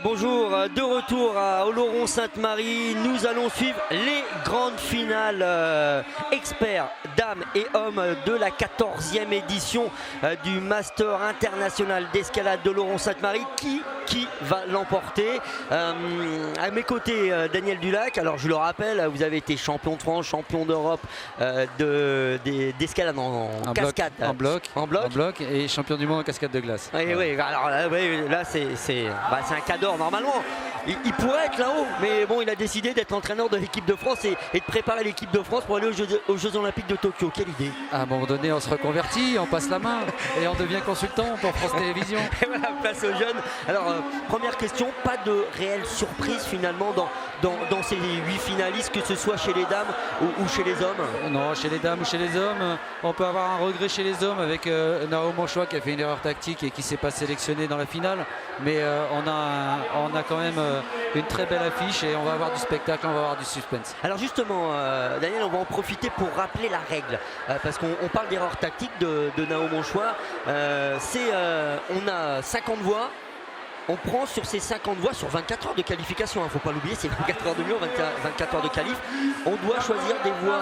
Bonjour, de retour à Oloron-Sainte-Marie. Nous allons suivre les grandes finales experts, dames et hommes de la 14e édition du Master International d'escalade d'Oloron-Sainte-Marie. Qui va l'emporter? À mes côtés, Daniel Dulac. Alors je le rappelle, vous avez été champion de France, champion d'Europe d'escalade en cascade. En bloc et champion du monde en cascade de glace. Oui, oui, alors là c'est un cadeau normalement. Il pourrait être là-haut, mais bon, il a décidé d'être entraîneur de l'équipe de France et de préparer l'équipe de France pour aller aux Jeux Olympiques de Tokyo. Quelle idée! À un moment donné, on se reconvertit, on passe la main et on devient consultant pour France Télévisions. Et voilà, place aux jeunes. Alors, première question, pas de réelle surprise finalement dans ces 8 finalistes, que ce soit chez les dames ou chez les hommes? Non, chez les dames ou chez les hommes, on peut avoir un regret chez les hommes avec Nao Monchois qui a fait une erreur tactique et qui ne s'est pas sélectionné dans la finale. Mais on a quand même une très belle affiche et on va avoir du spectacle, on va avoir du suspense. Alors justement, Daniel, on va en profiter pour rappeler la règle, parce qu'on parle d'erreur tactique de Nao Monchois. On a 50 voix. On prend sur ces 50 voix, sur 24 heures de qualification, il ne faut pas l'oublier, c'est 24 heures de mur, 24 heures de qualif. On doit choisir des voix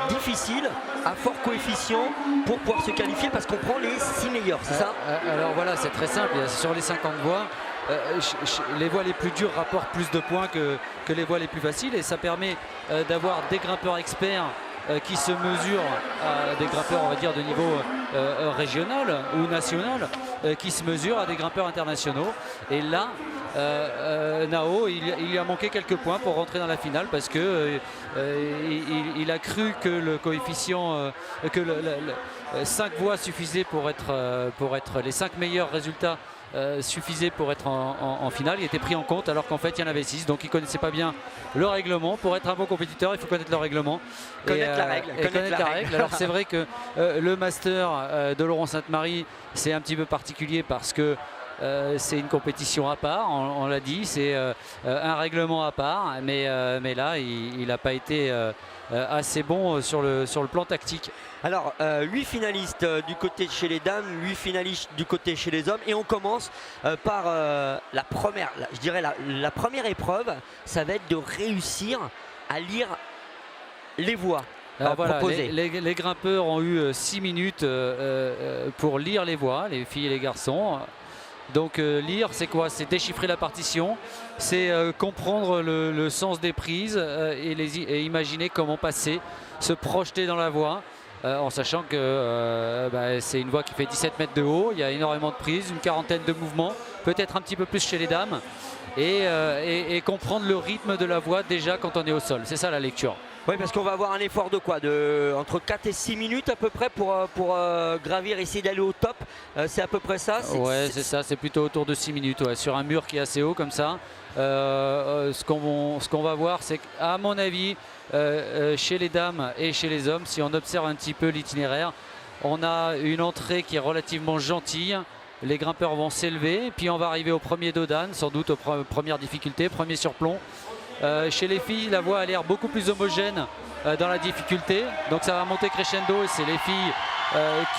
difficiles, à fort coefficient, pour pouvoir se qualifier, parce qu'on prend les 6 meilleurs, c'est ça? Alors voilà, c'est très simple. Sur les 50 voix, les voies les plus dures rapportent plus de points que les voies les plus faciles, et ça permet d'avoir des grimpeurs experts qui se mesurent à des grimpeurs, on va dire, de niveau régional ou national, qui se mesurent à des grimpeurs internationaux. Et là, Nao, il lui a manqué quelques points pour rentrer dans la finale, parce que il a cru que le coefficient, que 5 voix suffisaient pour être les 5 meilleurs résultats suffisait pour être en finale. Il était pris en compte alors qu'en fait il y en avait 6, donc il ne connaissait pas bien le règlement. Pour être un bon compétiteur, il faut connaître le règlement, connaître la règle. Alors c'est vrai que le Master d'Oloron-Sainte-Marie, c'est un petit peu particulier parce que c'est une compétition à part, on l'a dit, c'est un règlement à part, mais là il n'a pas été assez bon sur le plan tactique. Alors 8 finalistes du côté chez les dames, 8 finalistes du côté chez les hommes, et on commence par la première épreuve. Ça va être de réussir à lire les voies. Alors voilà, les grimpeurs ont eu 6 minutes pour lire les voies, les filles et les garçons. Donc lire, c'est quoi? C'est déchiffrer la partition, c'est comprendre le sens des prises et imaginer comment passer, se projeter dans la voie, en sachant que c'est une voie qui fait 17 mètres de haut, il y a énormément de prises, une quarantaine de mouvements, peut-être un petit peu plus chez les dames, et comprendre le rythme de la voie déjà quand on est au sol. C'est ça la lecture. Oui, parce qu'on va avoir un effort de quoi? Entre 4 et 6 minutes à peu près pour gravir, essayer d'aller au top. C'est à peu près ça? Ouais, c'est ça, c'est plutôt autour de 6 minutes. Ouais. Sur un mur qui est assez haut comme ça. Ce qu'on va voir, c'est qu'à mon avis, chez les dames et chez les hommes, si on observe un petit peu l'itinéraire, on a une entrée qui est relativement gentille. Les grimpeurs vont s'élever, puis on va arriver au premier dodan, sans doute aux premières difficultés, premier surplomb. Chez les filles, la voie a l'air beaucoup plus homogène dans la difficulté, donc ça va monter crescendo, et c'est les filles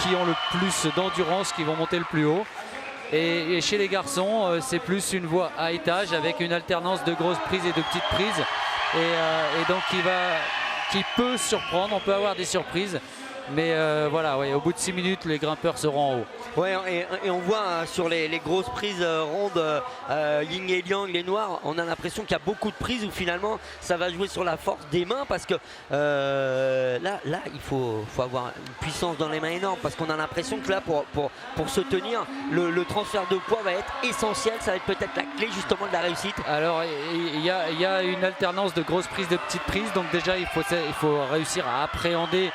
qui ont le plus d'endurance qui vont monter le plus haut. Et chez les garçons, c'est plus une voie à étage avec une alternance de grosses prises et de petites prises, et donc qui peut surprendre. On peut avoir des surprises, mais voilà, ouais, au bout de 6 minutes, les grimpeurs seront en haut. Ouais, et on voit sur les grosses prises rondes, yin et yang, les noirs, on a l'impression qu'il y a beaucoup de prises où finalement ça va jouer sur la force des mains, parce que là il faut avoir une puissance dans les mains énorme, parce qu'on a l'impression que là pour se tenir, le transfert de poids va être essentiel. Ça va être peut-être la clé justement de la réussite. Alors il y a une alternance de grosses prises, de petites prises, donc déjà il faut réussir à appréhender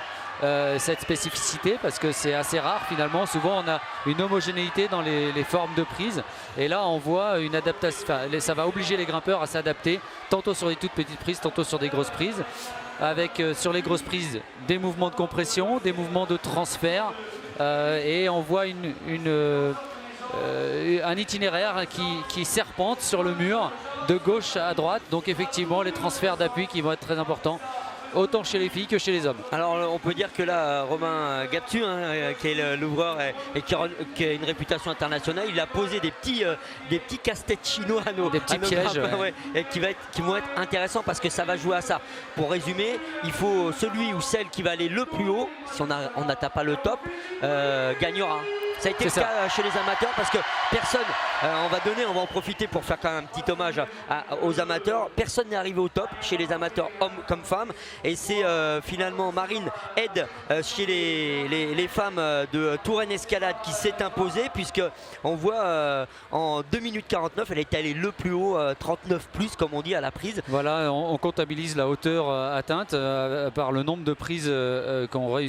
cette spécificité, parce que c'est assez rare finalement. Souvent on a une homogénéité dans les formes de prise, et là on voit une adaptation. Ça va obliger les grimpeurs à s'adapter, tantôt sur des toutes petites prises, tantôt sur des grosses prises, avec sur les grosses prises des mouvements de compression, des mouvements de transfert, et on voit un itinéraire qui serpente sur le mur de gauche à droite. Donc effectivement les transferts d'appui qui vont être très importants. autant chez les filles que chez les hommes. Alors on peut dire que là, Romain Gaptu, qui est l'ouvreur et qui a une réputation internationale, il a posé des petits casse-têtes chinois à nos pièges, grimpeurs, et qui vont être intéressants parce que ça va jouer à ça. Pour résumer, il faut celui ou celle qui va aller le plus haut, si on n'atteint pas le top, gagnera. Ça a été le cas chez les amateurs parce que personne, on va en profiter pour faire quand même un petit hommage aux amateurs. Personne n'est arrivé au top chez les amateurs, hommes comme femmes. Et c'est finalement Marine Aide chez les femmes de Touraine Escalade qui s'est imposée, puisque on voit en 2 minutes 49, elle est allée le plus haut, 39 plus comme on dit à la prise. Voilà, on comptabilise la hauteur atteinte par le nombre de prises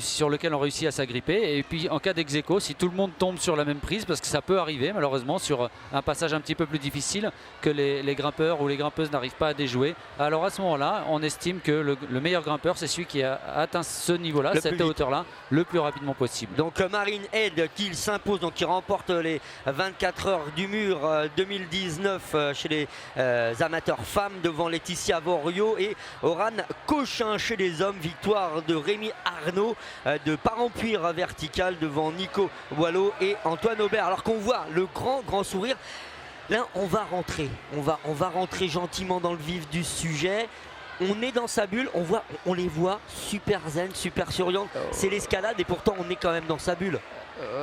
sur lesquelles on réussit à s'agripper. Et puis en cas d'ex-aequo, si tout le monde tombe sur la même prise, parce que ça peut arriver malheureusement sur un passage un petit peu plus difficile que les grimpeurs ou les grimpeuses n'arrivent pas à déjouer, alors à ce moment-là on estime que le meilleur grimpeur c'est celui qui a atteint ce niveau-là, cette hauteur-là, le plus rapidement possible. Donc Marine Aide qui s'impose, donc qui remporte les 24 heures du mur 2019 chez les amateurs femmes devant Laetitia Vorio et Oran Cochin chez les hommes. Victoire de Rémi Arnaud de Parampuire vertical devant Nico Boileau et Antoine Aubert. Alors qu'on voit le grand sourire. Là on va rentrer gentiment dans le vif du sujet. On est dans sa bulle, on les voit super zen, super souriantes. C'est l'escalade et pourtant on est quand même dans sa bulle.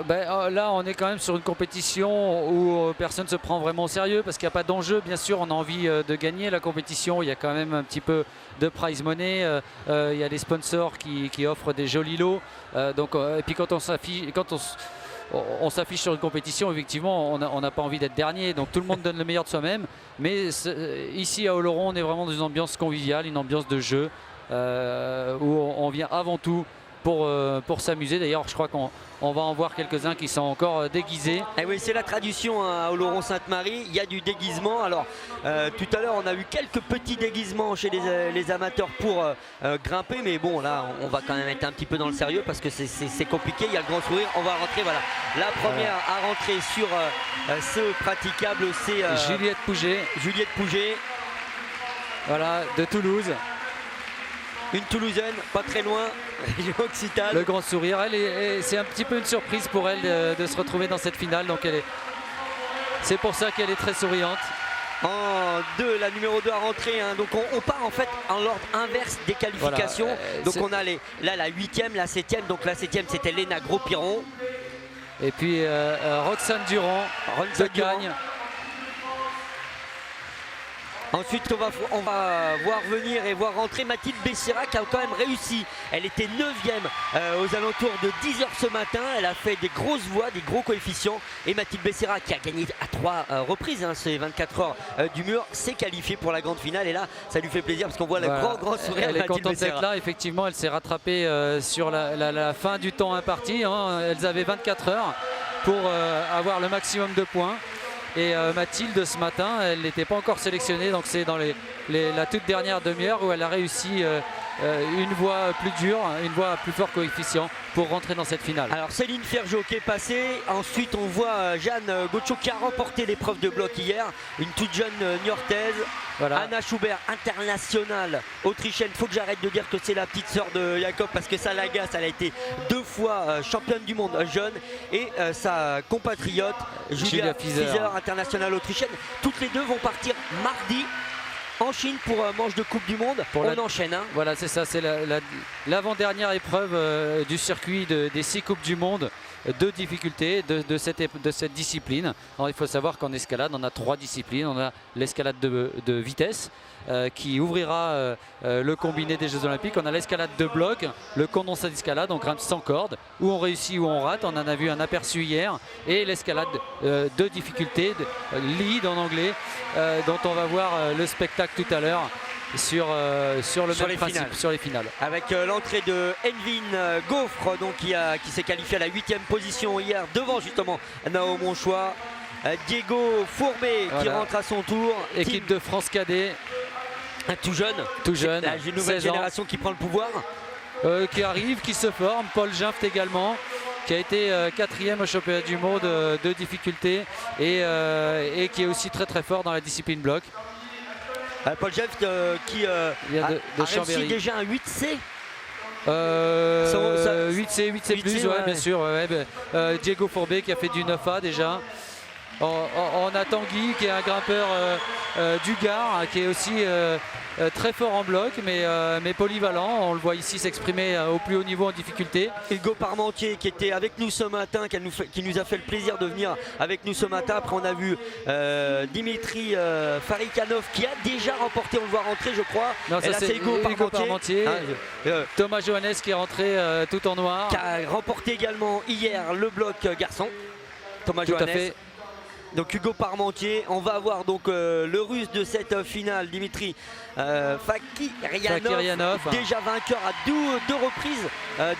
Là on est quand même sur une compétition où personne ne se prend vraiment au sérieux parce qu'il n'y a pas d'enjeu. Bien sûr on a envie de gagner la compétition, il y a quand même un petit peu de prize money, il y a des sponsors qui offrent des jolis lots, et puis quand on s'affiche sur une compétition, effectivement on n'a pas envie d'être dernier, donc tout le monde donne le meilleur de soi-même, mais ici à Oloron on est vraiment dans une ambiance conviviale, une ambiance de jeu où on vient avant tout pour s'amuser. D'ailleurs je crois qu'on va en voir quelques-uns qui sont encore déguisés. Et oui, c'est la tradition à Oloron-Sainte-Marie, il y a du déguisement. Alors tout à l'heure on a eu quelques petits déguisements chez les amateurs pour grimper, mais bon là on va quand même être un petit peu dans le sérieux parce que c'est compliqué, il y a le grand sourire. On va rentrer, voilà, la première à rentrer sur ce praticable, c'est Juliette Pouget, voilà, de Toulouse. Une Toulousaine, pas très loin, région Occitane. Le grand sourire, c'est un petit peu une surprise pour elle de se retrouver dans cette finale, donc c'est pour ça qu'elle est très souriante. En 2, la numéro 2 à rentrer, donc on part en fait en l'ordre inverse des qualifications. Voilà, donc on a là la 8e, la 7e, donc la 7e c'était Léna Gros-Piron. Et puis Roxane Durand de Cagnes. Ensuite on va voir venir et voir rentrer Mathilde Bessira qui a quand même réussi. Elle était 9e aux alentours de 10h ce matin. Elle a fait des grosses voies, des gros coefficients. Et Mathilde Bessira qui a gagné à 3 reprises ces 24 heures du mur s'est qualifiée pour la grande finale. Et là ça lui fait plaisir parce qu'on voit le grand sourire. Elle est contente d'être là. Effectivement elle s'est rattrapée sur la fin du temps imparti. Elles avaient 24 heures pour avoir le maximum de points. Et Mathilde ce matin elle n'était pas encore sélectionnée, donc c'est dans la toute dernière demi-heure où elle a réussi une voie plus dure, une voie à plus fort coefficient pour rentrer dans cette finale. Alors Céline Ferjot qui est passée, ensuite on voit Jeanne Gaucho qui a remporté l'épreuve de bloc hier, une toute jeune niortaise. Voilà. Anna Schubert, internationale autrichienne. Il faut que j'arrête de dire que c'est la petite sœur de Jacob parce que ça l'agace. Elle a été 2 fois championne du monde jeune. Et sa compatriote Julia Fieser, internationale autrichienne. Toutes les deux vont partir mardi en Chine pour manche de Coupe du Monde. On enchaîne. Voilà, c'est ça, c'est l'avant-dernière épreuve du circuit des 6 Coupes du Monde de difficulté de cette discipline. Alors, il faut savoir qu'en escalade on a 3 disciplines. On a l'escalade de vitesse qui ouvrira le combiné des Jeux Olympiques. On a l'escalade de bloc, le condensat d'escalade, on grimpe sans corde, où on réussit ou on rate, on en a vu un aperçu hier, et l'escalade de difficulté, lead en anglais, dont on va voir le spectacle tout à l'heure sur le même principe, sur les finales. Avec l'entrée de Envin Gaufre donc, qui s'est qualifié à la 8e position hier devant justement Nao Monchois. Diego Fourbet qui rentre à son tour. Équipe de France Cadet. Tout jeune. Une nouvelle génération qui prend le pouvoir. Qui arrive, qui se forme. Paul Jinft également, qui a été 4e au championnat du monde de difficulté et qui est aussi très fort dans la discipline bloc. Paul Jeft qui Il y a a de réussi Chambéry. déjà un 8C. 8C, 8C+, 8C, ouais, ouais. bien sûr. Diego Fourbet qui a fait du 9A déjà. On a Tanguy qui est un grimpeur du Gard, qui est aussi très fort en bloc, mais polyvalent. On le voit ici s'exprimer au plus haut niveau en difficulté. Hugo Parmentier qui était avec nous ce matin, qui nous a fait le plaisir de venir avec nous ce matin. Après on a vu Dimitri Farikhanov qui a déjà remporté, on le voit rentrer je crois. Non, ça Et là c'est Hugo Parmentier. Thomas Johannes qui est rentré tout en noir. Qui a remporté également hier le bloc garçon. Thomas Tout à Johannes. fait. Donc Hugo Parmentier, on va avoir donc le russe de cette finale, Dimitri Fakiryanov, déjà vainqueur à deux reprises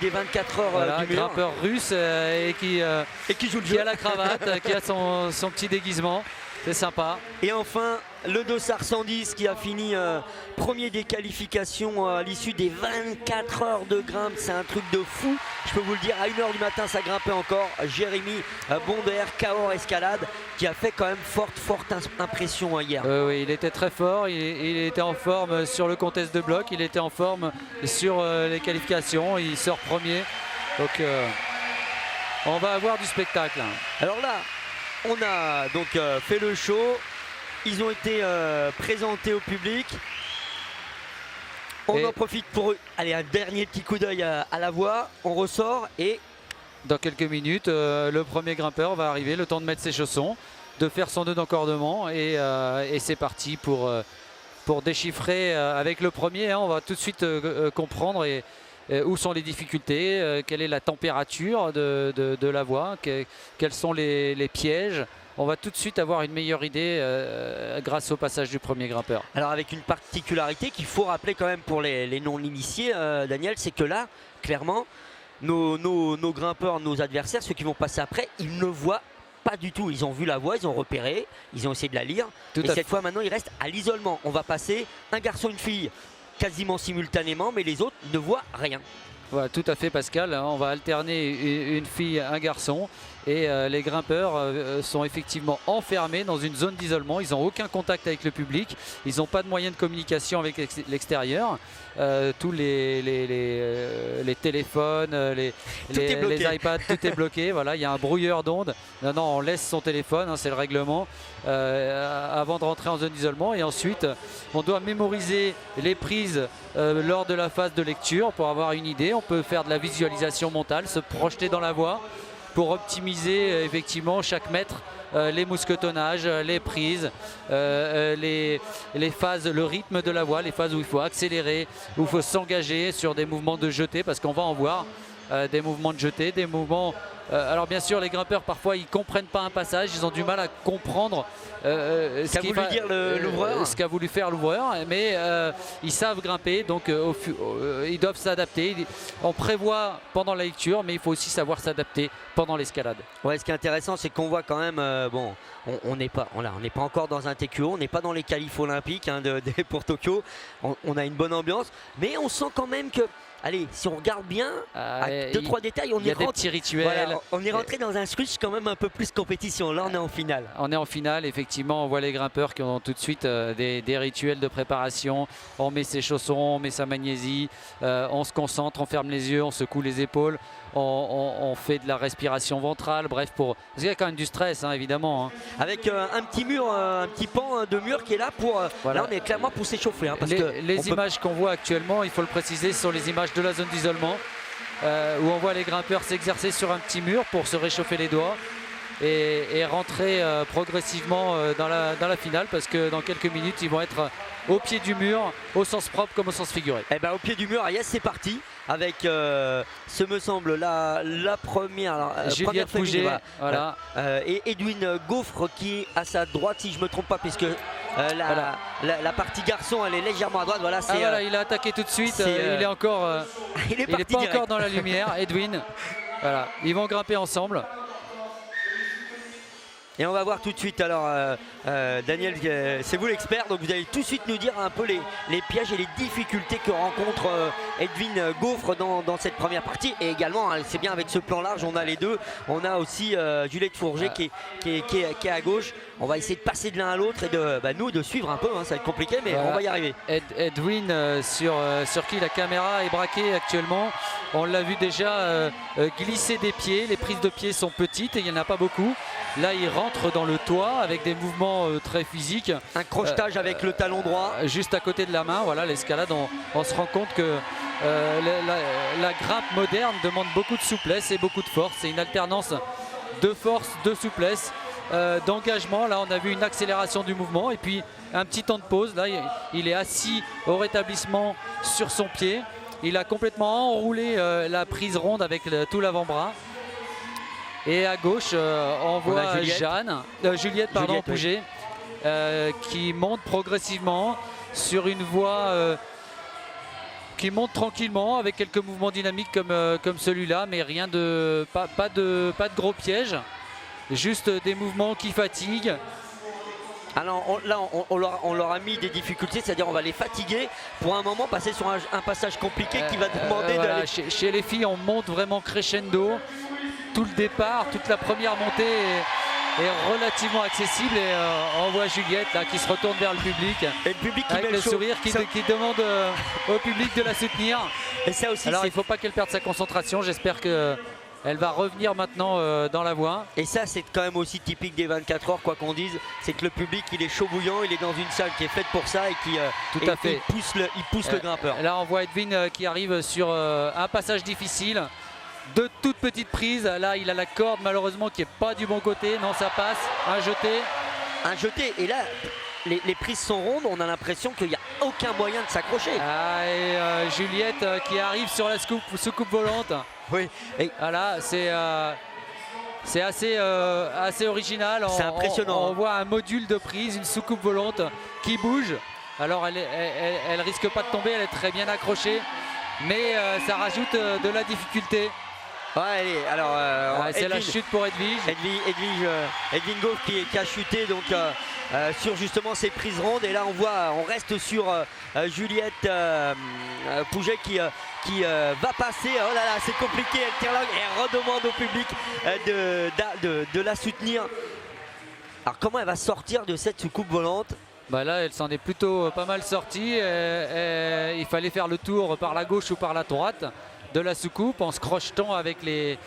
des 24 heures voilà, du mur. grimpeur russe et qui joue le qui jeu. a la cravate, qui a son petit déguisement. C'est sympa. Et enfin, le Dossard 110 qui a fini premier des qualifications à l'issue des 24 heures de grimpe. C'est un truc de fou. Je peux vous le dire, à 1h du matin, ça grimpait encore. Jérémy Bonder, Cahors Escalade, qui a fait quand même forte impression hier. Oui, il était très fort. Il était en forme sur le contest de bloc. Il était en forme sur les qualifications. Il sort premier. Donc, on va avoir du spectacle. Alors là, on a donc fait le show. Ils ont été présentés au public. On en profite pour aller un dernier petit coup d'œil à la voie. On ressort et dans quelques minutes, le premier grimpeur va arriver, le temps de mettre ses chaussons, de faire son nœud d'encordement et c'est parti pour déchiffrer avec le premier. Hein, on va tout de suite comprendre où sont les difficultés, quelle est la température de la voie, quels sont les pièges. On va tout de suite avoir une meilleure idée grâce au passage du premier grimpeur. Alors avec une particularité qu'il faut rappeler quand même pour les non-initiés, Daniel, c'est que là, clairement, nos grimpeurs, nos adversaires, ceux qui vont passer après, ils ne voient pas du tout. Ils ont vu la voie, ils ont repéré, ils ont essayé de la lire. Et cette fois maintenant, ils restent à l'isolement. On va passer un garçon, une fille quasiment simultanément, mais les autres ne voient rien. Voilà, tout à fait Pascal, on va alterner une fille, un garçon et les grimpeurs sont effectivement enfermés dans une zone d'isolement, ils n'ont aucun contact avec le public, ils n'ont pas de moyen de communication avec l'extérieur, tous les téléphones, les iPads, tout est bloqué, voilà, il y a un brouilleur d'ondes, non, on laisse son téléphone, hein, c'est le règlement, avant de rentrer en zone d'isolement et ensuite on doit mémoriser les prises lors de la phase de lecture pour avoir une idée. On peut faire de la visualisation mentale, se projeter dans la voie pour optimiser effectivement chaque mètre, les mousquetonnages, les prises, les phases, le rythme de la voie, les phases où il faut accélérer, où il faut s'engager sur des mouvements de jeté parce qu'on va en voir des mouvements de jeté, des mouvements... alors bien sûr les grimpeurs parfois ils comprennent pas un passage, ils ont du mal à comprendre ce qu'a voulu faire l'ouvreur, mais ils savent grimper donc ils doivent s'adapter. On prévoit pendant la lecture mais il faut aussi savoir s'adapter pendant l'escalade. Ouais, ce qui est intéressant c'est qu'on voit quand même, bon, on n'est pas encore dans un TQO, on n'est pas dans les qualifs olympiques hein, pour Tokyo, on a une bonne ambiance mais on sent quand même que allez, si on regarde bien, à 2-3 détails, il y a des petits rituels. Voilà, on est rentré dans un switch quand même un peu plus compétition. Là, on est en finale. On est en finale, effectivement. On voit les grimpeurs qui ont tout de suite des rituels de préparation. On met ses chaussons, on met sa magnésie, on se concentre, on ferme les yeux, on secoue les épaules. On fait de la respiration ventrale, bref, parce qu'il y a quand même du stress, hein, évidemment. Hein. Avec un petit mur, un petit pan de mur qui est là pour. Voilà. Là, on est clairement pour s'échauffer. Hein, les images qu'on voit actuellement, il faut le préciser, ce sont les images de la zone d'isolement où on voit les grimpeurs s'exercer sur un petit mur pour se réchauffer les doigts et rentrer progressivement dans la finale parce que dans quelques minutes, ils vont être au pied du mur, au sens propre comme au sens figuré. Et ben, au pied du mur, yes, c'est parti. Avec ce me semble la première Juliette Pouget, voilà. Et Edwin Gaufre qui est à sa droite si je me trompe pas puisque la partie garçon elle est légèrement à droite. Voilà, il a attaqué tout de suite, il est encore il est pas encore dans la lumière. Edwin, voilà, ils vont grimper ensemble. Et on va voir tout de suite, alors Daniel, c'est vous l'expert, donc vous allez tout de suite nous dire un peu les pièges et les difficultés que rencontrent Edwin Gaufre dans cette première partie. Et également, hein, c'est bien avec ce plan large, on a les deux. On a aussi Juliette Fourgé qui est à gauche. On va essayer de passer de l'un à l'autre et nous de suivre un peu, hein, ça va être compliqué mais on va y arriver. Edwin sur qui la caméra est braquée actuellement, on l'a vu déjà glisser des pieds, les prises de pieds sont petites et il n'y en a pas beaucoup. Là il rentre dans le toit avec des mouvements très physiques. Un crochetage avec le talon droit. Juste à côté de la main, voilà l'escalade, on se rend compte que la grimpe moderne demande beaucoup de souplesse et beaucoup de force. C'est une alternance de force, de souplesse. D'engagement, là on a vu une accélération du mouvement et puis un petit temps de pause. Là il est assis au rétablissement sur son pied, il a complètement enroulé la prise ronde avec tout l'avant-bras. Et à gauche on voit Juliette Pouget, qui monte progressivement sur une voie qui monte tranquillement avec quelques mouvements dynamiques comme celui-là, mais rien de pas de gros pièges. Juste des mouvements qui fatiguent. Alors on leur a mis des difficultés, c'est-à-dire on va les fatiguer pour un moment passer sur un passage compliqué qui va demander voilà, chez les filles on monte vraiment crescendo. Tout le départ, toute la première montée est relativement accessible et on voit Juliette là, qui se retourne vers le public. Et le public qui avec le sourire qui demande au public de la soutenir. Et ça aussi, alors il ne faut pas qu'elle perde sa concentration, j'espère que elle va revenir maintenant dans la voie. Et ça c'est quand même aussi typique des 24 heures, quoi qu'on dise, c'est que le public il est chaud bouillant, il est dans une salle qui est faite pour ça et qui tout à fait. il pousse le grimpeur. Là on voit Edwin qui arrive sur un passage difficile, de toutes petites prises. Là il a la corde malheureusement qui n'est pas du bon côté, non ça passe, un jeté et là les prises sont rondes, on a l'impression qu'il n'y a aucun moyen de s'accrocher. Et Juliette qui arrive sur la soucoupe volante. Oui. Et voilà, c'est assez original. C'est impressionnant. On voit un module de prise, une soucoupe volante qui bouge. Alors elle risque pas de tomber, elle est très bien accrochée, mais ça rajoute de la difficulté. Ouais, allez, alors c'est la chute pour Edwige. Edwin Gaufre qui a chuté donc sur justement ces prises rondes. Et là on reste sur Juliette Pouget qui va passer. Oh là là, c'est compliqué, elle tire là et elle redemande au public de la soutenir. Alors comment elle va sortir de cette soucoupe volante? Bah là elle s'en est plutôt pas mal sortie. Il fallait faire le tour par la gauche ou par la droite de la soucoupe en se crochetant avec les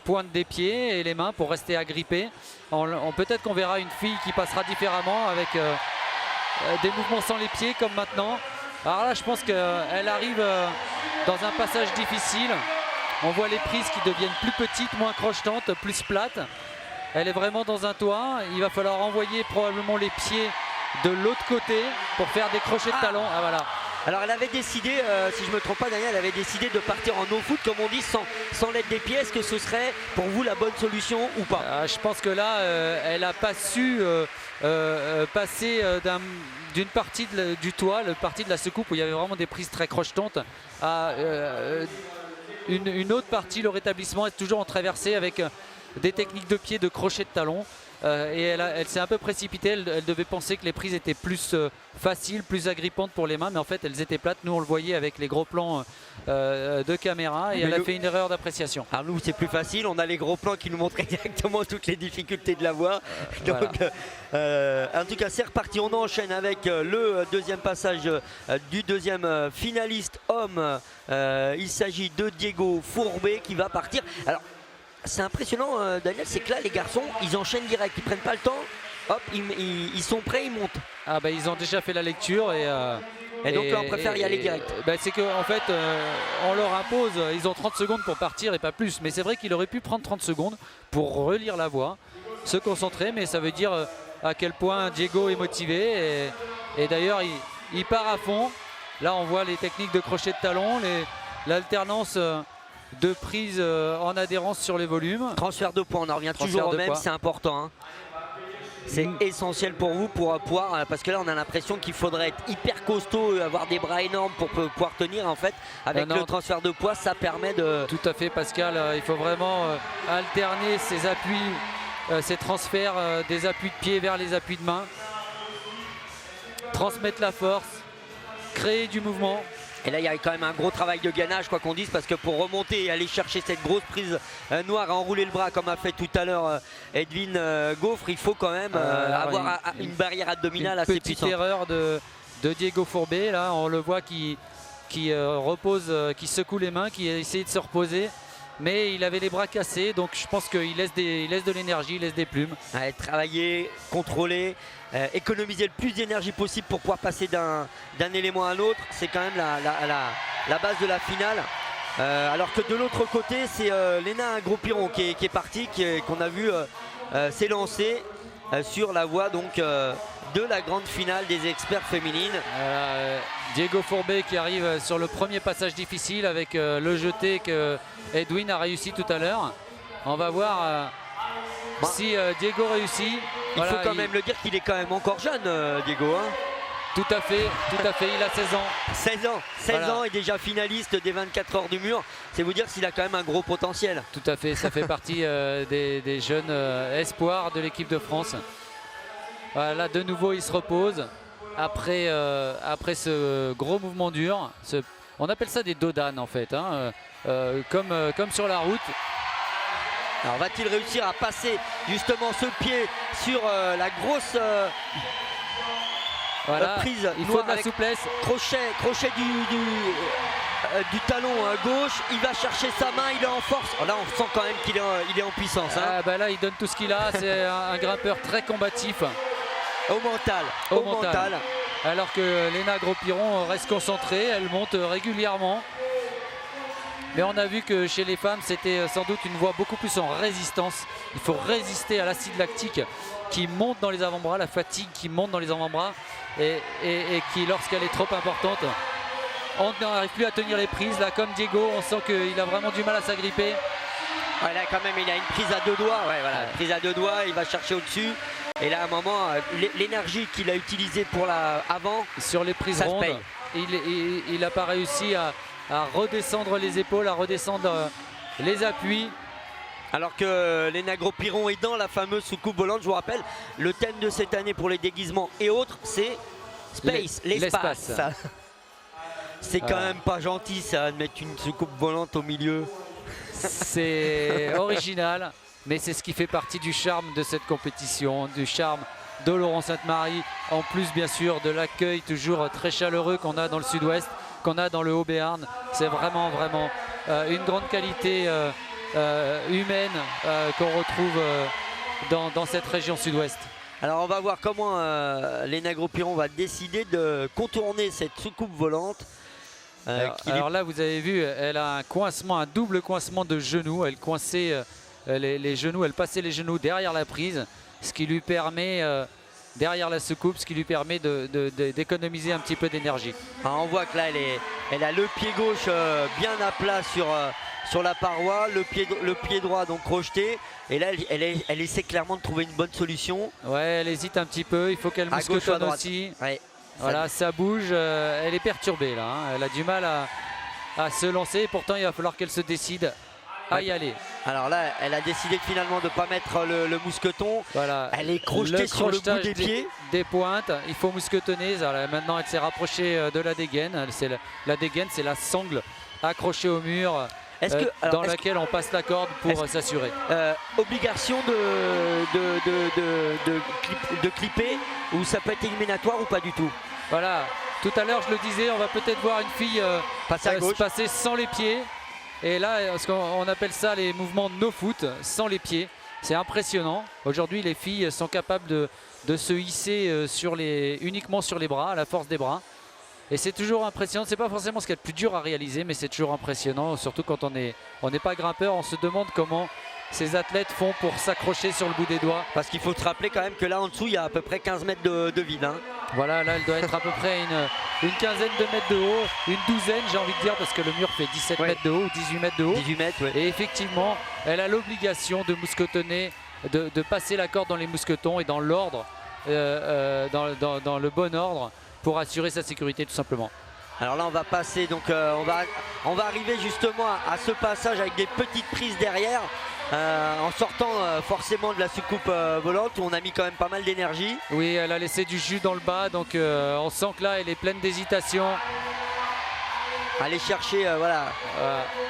pointes des pieds et les mains pour rester agrippé. Peut-être qu'on verra une fille qui passera différemment avec des mouvements sans les pieds comme maintenant. Alors là je pense qu'elle arrive dans un passage difficile. On voit les prises qui deviennent plus petites, moins crochetantes, plus plates. Elle est vraiment dans un toit. Il va falloir envoyer probablement les pieds de l'autre côté pour faire des crochets de talon. Ah voilà. Alors elle avait décidé, si je ne me trompe pas Daniel, elle avait décidé de partir en no-foot comme on dit, sans l'aide des pieds. Est-ce que ce serait pour vous la bonne solution ou pas? Je pense que là, elle n'a pas su passer d'une partie du toit, la partie de la soucoupe où il y avait vraiment des prises très crochetantes, à une autre partie, le rétablissement est toujours en traversée avec des techniques de pied, de crochet de talon. Et elle s'est un peu précipitée, elle devait penser que les prises étaient plus faciles, plus agrippantes pour les mains, mais en fait elles étaient plates. Nous on le voyait avec les gros plans de caméra et elle a fait une erreur d'appréciation. Alors nous c'est plus facile, on a les gros plans qui nous montraient directement toutes les difficultés de la voie. Donc en tout cas c'est reparti, on enchaîne avec le deuxième passage du deuxième finaliste homme. Il s'agit de Diego Fourbet qui va partir. Alors c'est impressionnant Daniel, c'est que là les garçons ils enchaînent direct, ils prennent pas le temps, hop ils sont prêts, ils montent. Ah bah ils ont déjà fait la lecture et donc là on préfère y aller direct. C'est qu'en fait on leur impose, ils ont 30 secondes pour partir et pas plus, mais c'est vrai qu'il aurait pu prendre 30 secondes pour relire la voie, se concentrer, mais ça veut dire à quel point Diego est motivé et d'ailleurs il part à fond. Là on voit les techniques de crochet de talon, l'alternance de prise en adhérence sur les volumes. Transfert de poids, on en revient toujours au même, c'est important. Hein. C'est essentiel pour vous pour pouvoir, parce que là on a l'impression qu'il faudrait être hyper costaud, avoir des bras énormes pour pouvoir tenir. En fait avec le transfert de poids ça permet de... Tout à fait Pascal, il faut vraiment alterner ces appuis, ces transferts des appuis de pied vers les appuis de main, transmettre la force, créer du mouvement. Et là, il y a quand même un gros travail de gainage, quoi qu'on dise, parce que pour remonter et aller chercher cette grosse prise noire, à enrouler le bras, comme a fait tout à l'heure Edwin Gaufre, il faut quand même avoir une barrière abdominale assez puissante. Petite erreur de Diego Fourbet, là, on le voit qui repose, qui secoue les mains, qui a essayé de se reposer. Mais il avait les bras cassés, donc je pense qu'il laisse de l'énergie, il laisse des plumes. Ouais, travailler, contrôler, économiser le plus d'énergie possible pour pouvoir passer d'un élément à un autre, c'est quand même la base de la finale. Alors que de l'autre côté, c'est Léna Gros-Piron qui est parti, qu'on a vu s'élancer sur la voie donc, de la grande finale des experts féminines. Diego Fourbet qui arrive sur le premier passage difficile avec le jeté que Edwin a réussi tout à l'heure. On va voir si Diego réussit. Il faut quand même le dire qu'il est quand même encore jeune, Diego. Hein. Tout à fait, il a 16 ans. 16 ans et déjà finaliste des 24 heures du mur. C'est vous dire s'il a quand même un gros potentiel. Tout à fait, ça fait partie des jeunes espoirs de l'équipe de France. Voilà, de nouveau il se repose après ce gros mouvement dur. On appelle ça des dodanes en fait, hein, comme sur la route. Alors va-t-il réussir à passer justement ce pied sur la grosse prise? Il faut de la souplesse. Crochet du talon gauche, il va chercher sa main, il est en force. Oh là on sent quand même qu'il est en puissance. Hein. Là il donne tout ce qu'il a, c'est un grimpeur très combatif. Au mental. Alors que Léna Gros-Piron reste concentrée, elle monte régulièrement. Mais on a vu que chez les femmes, c'était sans doute une voie beaucoup plus en résistance. Il faut résister à l'acide lactique qui monte dans les avant-bras, la fatigue qui monte dans les avant-bras et qui, lorsqu'elle est trop importante, on n'arrive plus à tenir les prises. Là, comme Diego, on sent qu'il a vraiment du mal à s'agripper. Ouais, là, quand même, il a une prise à deux doigts. Ouais, voilà, une prise à deux doigts, il va chercher au-dessus. Et là, à un moment, l'énergie qu'il a utilisée pour avant, sur les prises rondes, il n'a pas réussi à redescendre les épaules, à redescendre les appuis. Alors que Léna Gros-Piron est dans la fameuse soucoupe volante. Je vous rappelle, le thème de cette année pour les déguisements et autres, c'est Space, l'espace. C'est quand même pas gentil ça, de mettre une soucoupe volante au milieu. C'est original, mais c'est ce qui fait partie du charme de cette compétition, du charme de Laurent Sainte-Marie, en plus bien sûr de l'accueil toujours très chaleureux qu'on a dans le sud-ouest, qu'on a dans le Haut-Béarn. C'est vraiment une grande qualité humaine qu'on retrouve dans cette région sud-ouest. Alors on va voir comment Léna Gros-Piron va décider de contourner cette soucoupe volante. Alors là vous avez vu, elle a un double coincement de genoux. Elle coinçait les genoux, elle passait les genoux derrière la prise, ce qui lui permet derrière la soucoupe, ce qui lui permet d'économiser un petit peu d'énergie. On voit que là elle a le pied gauche bien à plat sur la paroi, le pied droit donc crocheté, et là elle essaie clairement de trouver une bonne solution. Ouais, elle hésite un petit peu, il faut qu'elle mousquetonne aussi. Ouais, voilà, ça bouge, elle est perturbée là, hein. Elle a du mal à se lancer, et pourtant il va falloir qu'elle se décide à y aller. Alors là, elle a décidé finalement de ne pas mettre le mousqueton. Voilà. Elle est crochetée sur le bout des pieds. Des pointes, il faut mousquetonner. Alors, maintenant, elle s'est rapprochée de la dégaine. La dégaine, c'est la sangle accrochée au mur dans laquelle on passe la corde pour s'assurer. Obligation de clipper, ou ça peut être éliminatoire ou pas du tout? Voilà. Tout à l'heure, je le disais, on va peut-être voir une fille passer sans les pieds. Et là, on appelle ça les mouvements no foot, sans les pieds. C'est impressionnant. Aujourd'hui, les filles sont capables de se hisser uniquement sur les bras, à la force des bras. Et c'est toujours impressionnant. C'est pas forcément ce qu'il y a de plus dur à réaliser, mais c'est toujours impressionnant. Surtout quand on n'est pas grimpeur, on se demande comment ces athlètes font pour s'accrocher sur le bout des doigts. Parce qu'il faut se rappeler quand même que là en dessous, il y a à peu près 15 mètres de vide. Hein. Voilà, là elle doit être à peu près une quinzaine de mètres de haut, une douzaine j'ai envie de dire, parce que le mur fait 17 mètres de haut ou 18 mètres de haut. 18 mètres, ouais. Et effectivement, elle a l'obligation de mousquetonner, de passer la corde dans les mousquetons et dans l'ordre, dans le bon ordre, pour assurer sa sécurité tout simplement. Alors là on va passer, donc on va arriver justement à ce passage avec des petites prises derrière. En sortant forcément de la soucoupe volante où on a mis quand même pas mal d'énergie. Oui, elle a laissé du jus dans le bas, donc on sent que là elle est pleine d'hésitation. aller chercher, voilà.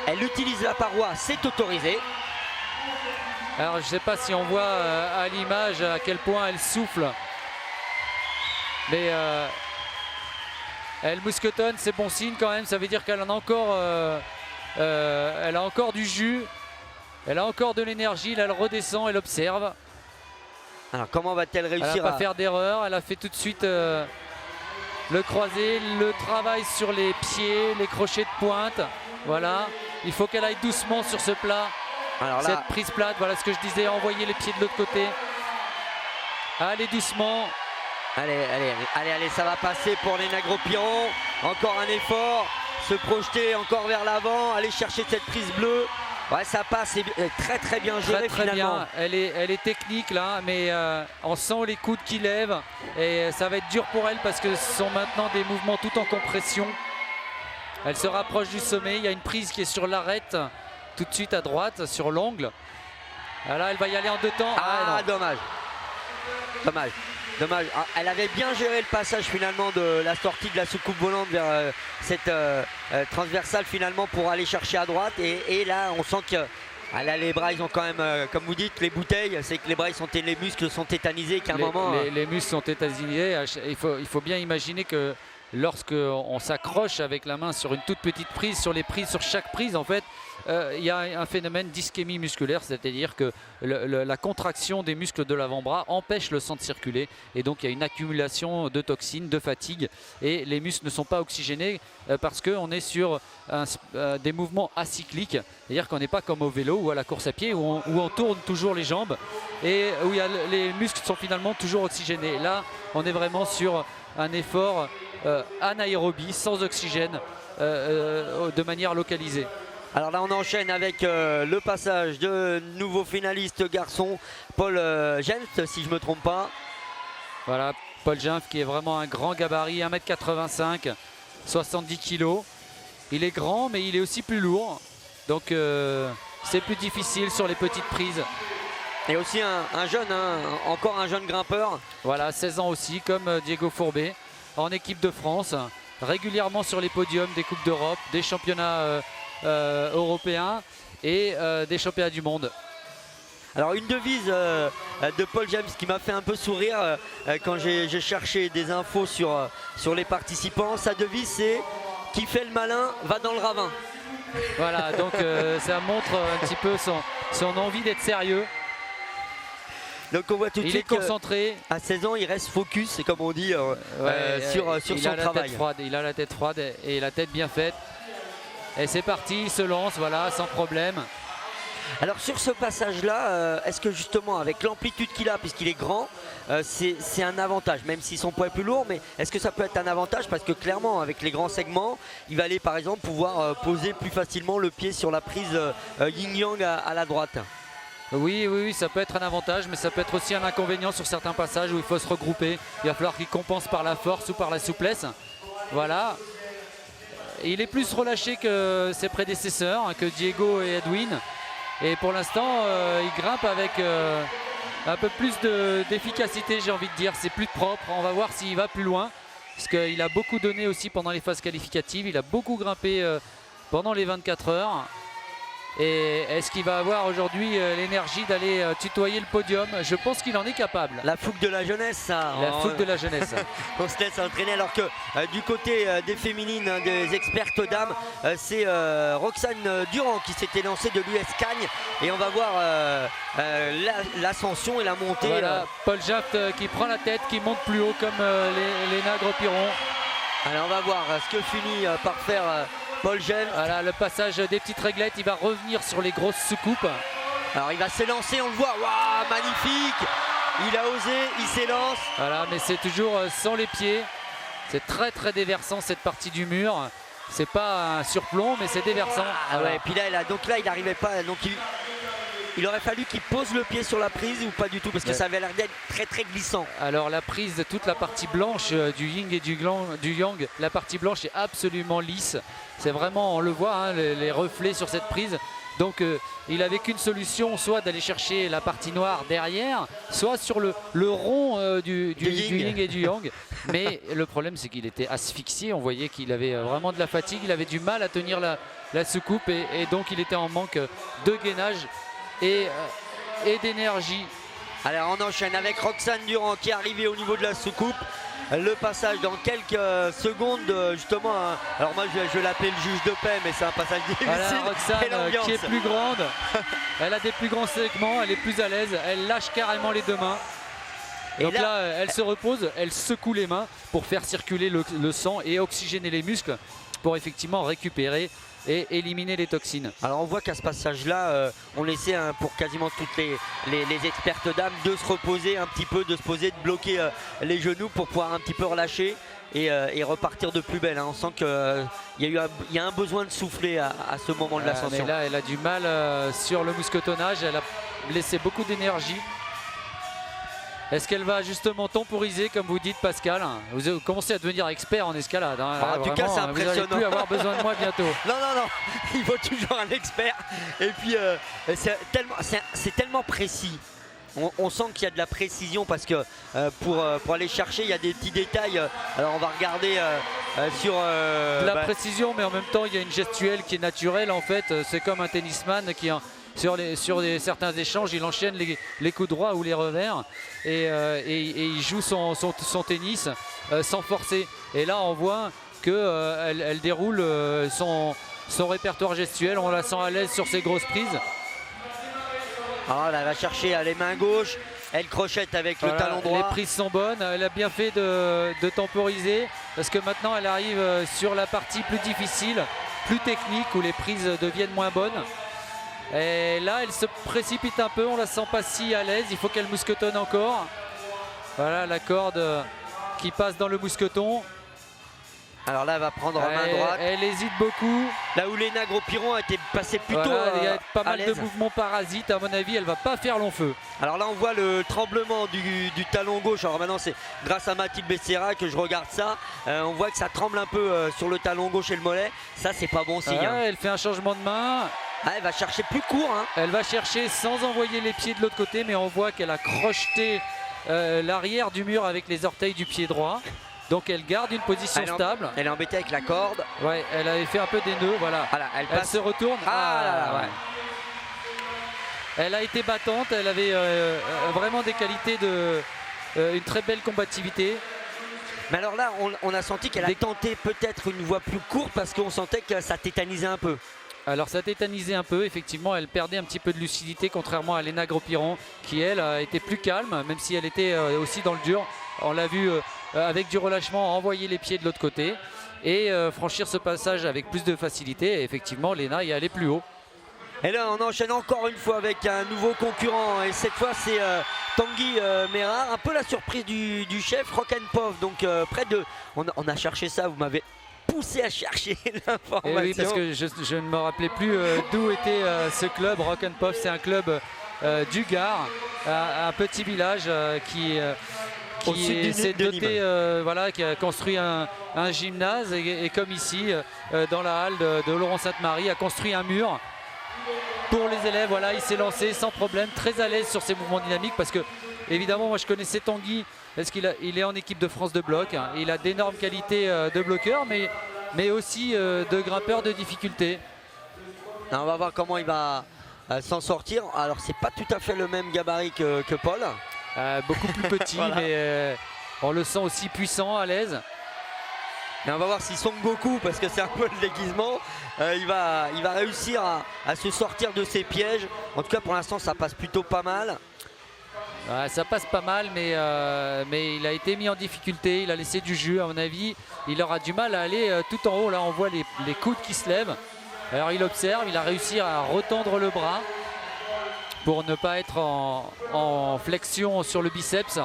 Elle utilise la paroi, c'est autorisé. Alors je ne sais pas si on voit à l'image à quel point elle souffle. Mais elle mousquetonne, c'est bon signe quand même. Ça veut dire qu'elle en a encore, elle a encore du jus. Elle a encore de l'énergie. Là, elle redescend, elle observe. Alors comment va-t-elle réussir elle va pas faire d'erreur. Elle a fait tout de suite le croisé, le travail sur les pieds, les crochets de pointe. Voilà. Il faut qu'elle aille doucement sur ce plat. Alors là, cette prise plate, voilà ce que je disais, envoyer les pieds de l'autre côté. Allez doucement. Allez, ça va passer pour Léna Gros-Piron. Encore un effort, se projeter encore vers l'avant, aller chercher cette prise bleue. Ouais, ça passe, c'est très bien géré très finalement. Bien. Elle est technique là, mais on sent les coudes qui lèvent et ça va être dur pour elle parce que ce sont maintenant des mouvements tout en compression. Elle se rapproche du sommet, il y a une prise qui est sur l'arête, tout de suite à droite, sur l'ongle. Là, elle va y aller en 2 temps. Ah, dommage. Ah, elle avait bien géré le passage finalement de la sortie de la soucoupe volante vers cette transversale finalement pour aller chercher à droite. Et là, on sent que les bras, ils ont quand même, comme vous dites, les bouteilles. C'est que les bras, les muscles sont tétanisés. Qu'à un moment, les muscles sont tétanisés. Il faut bien imaginer que lorsqu'on s'accroche avec la main sur une toute petite prise, sur chaque prise, en fait, il y a un phénomène d'ischémie musculaire, c'est-à-dire que la contraction des muscles de l'avant-bras empêche le sang de circuler et donc il y a une accumulation de toxines, de fatigue et les muscles ne sont pas oxygénés parce qu'on est sur des mouvements acycliques, c'est-à-dire qu'on n'est pas comme au vélo ou à la course à pied où on tourne toujours les jambes et où les muscles sont finalement toujours oxygénés. Là, on est vraiment sur un effort anaérobie, sans oxygène, de manière localisée. Alors là on enchaîne avec le passage de nouveau finaliste garçon Paul Jenft, si je ne me trompe pas. Voilà, Paul Jenft qui est vraiment un grand gabarit, 1m85, 70 kg. Il est grand mais il est aussi plus lourd, donc c'est plus difficile sur les petites prises. Et aussi un jeune, encore un jeune grimpeur. Voilà, 16 ans aussi, comme Diego Fourbet, en équipe de France, régulièrement sur les podiums des Coupes d'Europe, des championnats européens et des championnats du monde. Alors une devise de Paul James qui m'a fait un peu sourire quand j'ai cherché des infos sur les participants. Sa devise c'est « Qui fait le malin va dans le ravin ». Voilà, donc ça montre un petit peu son envie d'être sérieux. Donc on voit tout de suite il est concentré. À 16 ans, il reste focus, c'est comme on dit, sur son travail. Il a la tête froide et la tête bien faite. Et c'est parti, il se lance, voilà, sans problème. Alors sur ce passage-là, est-ce que justement avec l'amplitude qu'il a, puisqu'il est grand, c'est un avantage, même si son poids est plus lourd, mais est-ce que ça peut être un avantage parce que clairement avec les grands segments, il va aller par exemple pouvoir poser plus facilement le pied sur la prise yin-yang à la droite. Oui, ça peut être un avantage, mais ça peut être aussi un inconvénient sur certains passages où il faut se regrouper. Il va falloir qu'il compense par la force ou par la souplesse. Voilà. Il est plus relâché que ses prédécesseurs, que Diego et Edwin. Et pour l'instant, il grimpe avec un peu plus d'efficacité, j'ai envie de dire. C'est plus propre. On va voir s'il va plus loin. Parce qu'il a beaucoup donné aussi pendant les phases qualificatives. Il a beaucoup grimpé pendant les 24 heures. Et est-ce qu'il va avoir aujourd'hui l'énergie d'aller tutoyer le podium? Je pense qu'il en est capable. La fougue de la jeunesse, ça. La fougue de la jeunesse. On se laisse entraîner alors que du côté des féminines, des expertes dames, c'est Roxane Durand qui s'était lancée de l'US Cagnes. Et on va voir l'ascension et la montée. Voilà, Paul Jenft qui prend la tête, qui monte plus haut comme Léna Gros-Piron. Alors on va voir ce que finit par faire Paul Jenft. Voilà le passage des petites réglettes, il va revenir sur les grosses soucoupes. Alors il va s'élancer, on le voit, waouh, magnifique. Il a osé, il s'élance. Voilà, mais c'est toujours sans les pieds. C'est très déversant cette partie du mur. C'est pas un surplomb, mais c'est déversant. Ah ouais, et puis là, il n'arrivait pas. Donc il aurait fallu qu'il pose le pied sur la prise ou pas du tout, parce que ça avait l'air d'être très glissant. Alors la prise, toute la partie blanche du yin et du yang, la partie blanche est absolument lisse. C'est vraiment, on le voit, hein, les reflets sur cette prise. Donc il avait qu'une solution, soit d'aller chercher la partie noire derrière, soit sur le rond du yin et du yang. Mais le problème, c'est qu'il était asphyxié. On voyait qu'il avait vraiment de la fatigue, il avait du mal à tenir la soucoupe et donc il était en manque de gainage et d'énergie. Alors on enchaîne avec Roxane Durand qui est arrivée au niveau de la soucoupe. Le passage dans quelques secondes justement, alors moi je l'appelle le juge de paix, mais c'est un passage difficile. Voilà, Roxane qui est plus grande, elle a des plus grands segments, elle est plus à l'aise, elle lâche carrément les deux mains. Donc là, elle se repose, elle secoue les mains pour faire circuler le sang et oxygéner les muscles pour effectivement récupérer et éliminer les toxines. Alors on voit qu'à ce passage-là, on laissait pour quasiment toutes les expertes dames de se reposer un petit peu, de se poser, de bloquer les genoux pour pouvoir un petit peu relâcher et repartir de plus belle. On sent qu'il y a un besoin de souffler à ce moment de l'ascension. Mais là, elle a du mal sur le mousquetonnage, elle a laissé beaucoup d'énergie. Est-ce qu'elle va justement temporiser, comme vous dites, Pascal? Vous commencez à devenir expert en escalade. En tout cas, c'est impressionnant. Vous n'allez plus avoir besoin de moi bientôt. Non, il faut toujours un expert. Et puis, c'est tellement précis. On sent qu'il y a de la précision parce que pour aller chercher, il y a des petits détails. Alors, on va regarder sur... de la précision, mais en même temps, il y a une gestuelle qui est naturelle. En fait, c'est comme un tennisman qui... Sur certains échanges, il enchaîne les coups droits ou les revers et il joue son tennis sans forcer. Et là, on voit qu'elle elle déroule son répertoire gestuel. On la sent à l'aise sur ses grosses prises. Ah, là, elle va chercher les mains gauches. Elle crochette avec le talon droit. Les prises sont bonnes. Elle a bien fait de temporiser parce que maintenant, elle arrive sur la partie plus difficile, plus technique, où les prises deviennent moins bonnes. Et là, elle se précipite un peu, on la sent pas si à l'aise, il faut qu'elle mousquetonne encore. Voilà la corde qui passe dans le mousqueton. Alors là, elle va prendre main droite. Elle hésite beaucoup. Là où Léna Gros-Piron a été passée plutôt il y a pas mal de mouvements parasites, à mon avis, elle va pas faire long feu. Alors là, on voit le tremblement du talon gauche. Alors maintenant, c'est grâce à Mathilde Becerra que je regarde ça. On voit que ça tremble un peu sur le talon gauche et le mollet. Ça, c'est pas bon signe. Elle fait un changement de main. Elle va chercher plus court. Elle va chercher sans envoyer les pieds de l'autre côté, mais on voit qu'elle a crocheté l'arrière du mur avec les orteils du pied droit. Donc elle garde une position stable. Elle est embêtée avec la corde. Ouais, elle avait fait un peu des nœuds, voilà. Elle se retourne. Elle a été battante, elle avait vraiment des qualités une très belle combativité. Mais alors là, on a senti qu'elle a tenté peut-être une voie plus courte parce qu'on sentait que ça tétanisait un peu. Alors ça tétanisait un peu, effectivement, elle perdait un petit peu de lucidité contrairement à Léna Gros-Piron qui elle a été plus calme, même si elle était aussi dans le dur. On l'a vu avec du relâchement envoyer les pieds de l'autre côté et franchir ce passage avec plus de facilité. Et effectivement, Léna y allait plus haut. Et là, on enchaîne encore une fois avec un nouveau concurrent. Et cette fois, c'est Tanguy Mérard. Un peu la surprise du chef, Rock'n'Puff. Donc, près de... On a cherché ça, vous m'avez poussé à chercher l'information. Oui, parce que je ne me rappelais plus d'où était ce club. Rock'n'Puff, c'est un club du Gard, un petit village qui s'est doté, qui a construit un gymnase et comme ici, dans la halle de Laurent Sainte-Marie, a construit un mur pour les élèves. Voilà, il s'est lancé sans problème, très à l'aise sur ses mouvements dynamiques parce que évidemment, moi je connaissais Tanguy parce qu'il est en équipe de France de bloc. Il a d'énormes qualités de bloqueur, mais aussi de grimpeur de difficulté. On va voir comment il va s'en sortir. Alors, c'est pas tout à fait le même gabarit que Paul. Beaucoup plus petit, voilà. Mais on le sent aussi puissant, à l'aise. Et on va voir si Son Goku, parce que c'est un peu le déguisement, il va réussir à se sortir de ses pièges. En tout cas, pour l'instant, ça passe plutôt pas mal. Ça passe pas mal, mais il a été mis en difficulté. Il a laissé du jus, à mon avis. Il aura du mal à aller tout en haut. Là, on voit les coudes qui se lèvent. Alors, il observe. Il a réussi à retendre le bras pour ne pas être en flexion sur le biceps.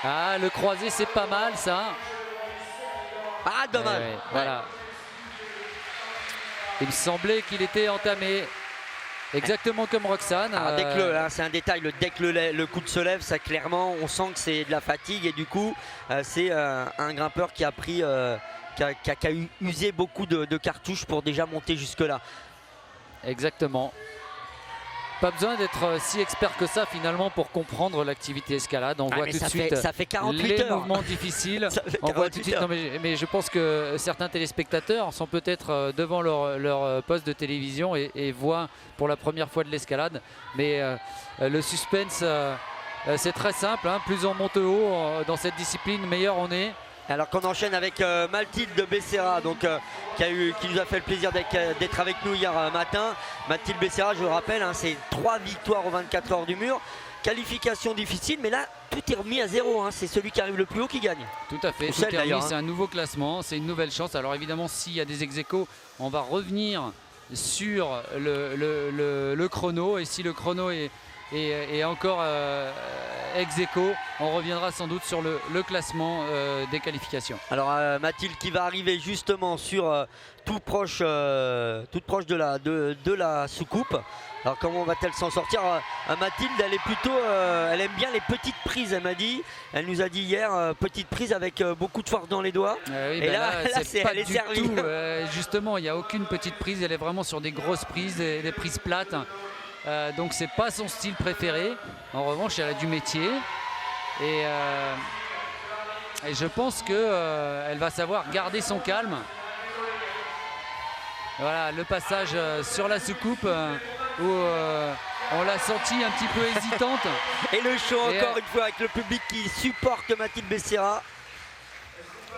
Ah, le croisé, c'est pas mal, ça. Ah, dommage. Voilà. Il me semblait qu'il était entamé. Exactement comme Roxane. C'est un détail, dès que le coude se lève, ça clairement, on sent que c'est de la fatigue et du coup, c'est un grimpeur qui a pris, qui a usé beaucoup de cartouches pour déjà monter jusque là. Exactement. Pas besoin d'être si expert que ça finalement pour comprendre l'activité escalade. On voit tout de suite ça fait 48 les heures. mouvements difficiles. On voit tout de suite, non, mais je pense que certains téléspectateurs sont peut-être devant leur poste de télévision et voient pour la première fois de l'escalade. Mais le suspense, c'est très simple, hein. Plus on monte haut dans cette discipline, meilleur on est. Alors qu'on enchaîne avec Mathilde Becerra, donc, qui nous a fait le plaisir d'être avec nous hier matin. Mathilde Becerra, je vous rappelle, hein, c'est 3 victoires aux 24 heures du mur. Qualification difficile, mais là, tout est remis à zéro. Hein. C'est celui qui arrive le plus haut qui gagne. Tout à fait, tout est remis, c'est un nouveau classement, c'est une nouvelle chance. Alors évidemment, s'il y a des ex-aequo, on va revenir sur le chrono. Et si le chrono est encore ex-aequo, on reviendra sans doute sur le classement des qualifications. Alors Mathilde qui va arriver justement sur toute proche de la soucoupe. Alors comment va-t-elle s'en sortir? Mathilde, elle aime bien les petites prises, elle m'a dit. Elle nous a dit hier, petite prise avec beaucoup de force dans les doigts. Oui, et là elle est servie. Justement, il n'y a aucune petite prise, elle est vraiment sur des grosses prises, des prises plates. Donc c'est pas son style préféré. En revanche, elle a du métier et je pense qu'elle va savoir garder son calme. Voilà le passage sur la soucoupe où on l'a sentie un petit peu hésitante. Et le show encore une fois avec le public qui supporte Mathilde Becerra.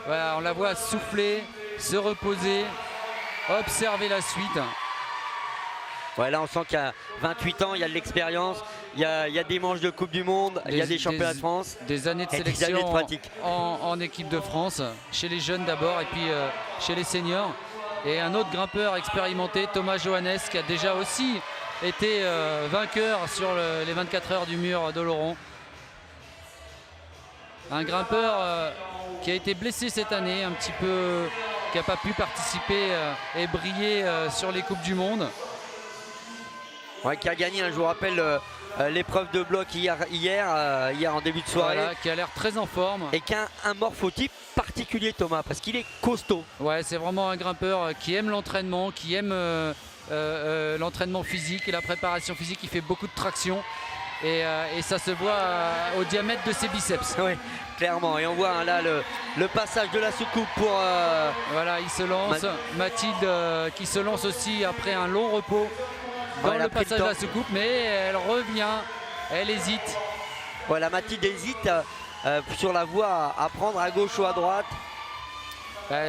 Voilà, on la voit souffler, se reposer, observer la suite. Ouais, là on sent qu'il y a 28 ans, il y a de l'expérience, il y a des manches de Coupe du Monde, il y a des championnats de France. Des années de sélection en équipe de France, chez les jeunes d'abord et puis chez les seniors. Et un autre grimpeur expérimenté, Thomas Johannes, qui a déjà aussi été vainqueur sur les 24 heures du mur d'Oloron. Un grimpeur qui a été blessé cette année, un petit peu, qui n'a pas pu participer et briller sur les Coupes du Monde. Ouais, qui a gagné, je vous rappelle, l'épreuve de bloc hier en début de soirée. Voilà, qui a l'air très en forme. Et qui a un morphotype particulier, Thomas, parce qu'il est costaud. Ouais, c'est vraiment un grimpeur qui aime l'entraînement, qui aime l'entraînement physique et la préparation physique. Il fait beaucoup de traction et ça se voit au diamètre de ses biceps. Oui, clairement. Et on voit hein, là le passage de la soucoupe pour... Voilà, il se lance. Mathilde qui se lance aussi après un long repos. Dans le passage de la soucoupe, mais elle revient, elle hésite. Voilà, Mathilde hésite sur la voie à prendre à gauche ou à droite.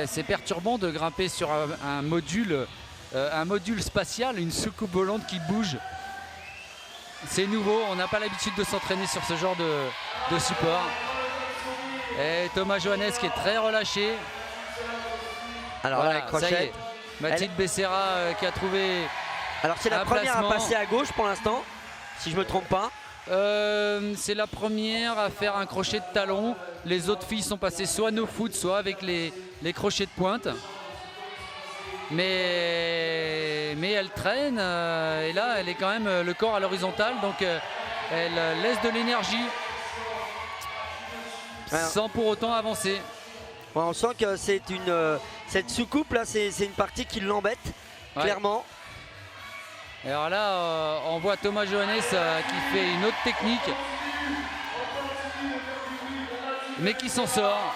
C'est perturbant de grimper sur un module spatial, une soucoupe volante qui bouge. C'est nouveau, on n'a pas l'habitude de s'entraîner sur ce genre de support. Et Thomas Johannes qui est très relâché. Alors voilà, là, crochette. Ça y est. Mathilde Becerra qui a trouvé... Alors c'est la première à passer à gauche pour l'instant, si je ne me trompe pas. C'est la première à faire un crochet de talon. Les autres filles sont passées soit no foot, soit avec les crochets de pointe. Mais elle traîne et là elle est quand même le corps à l'horizontale, donc elle laisse de l'énergie sans pour autant avancer. Ouais, on sent que c'est cette soucoupe là, c'est une partie qui l'embête, clairement. Et alors là, on voit Thomas Johannes qui fait une autre technique, mais qui s'en sort.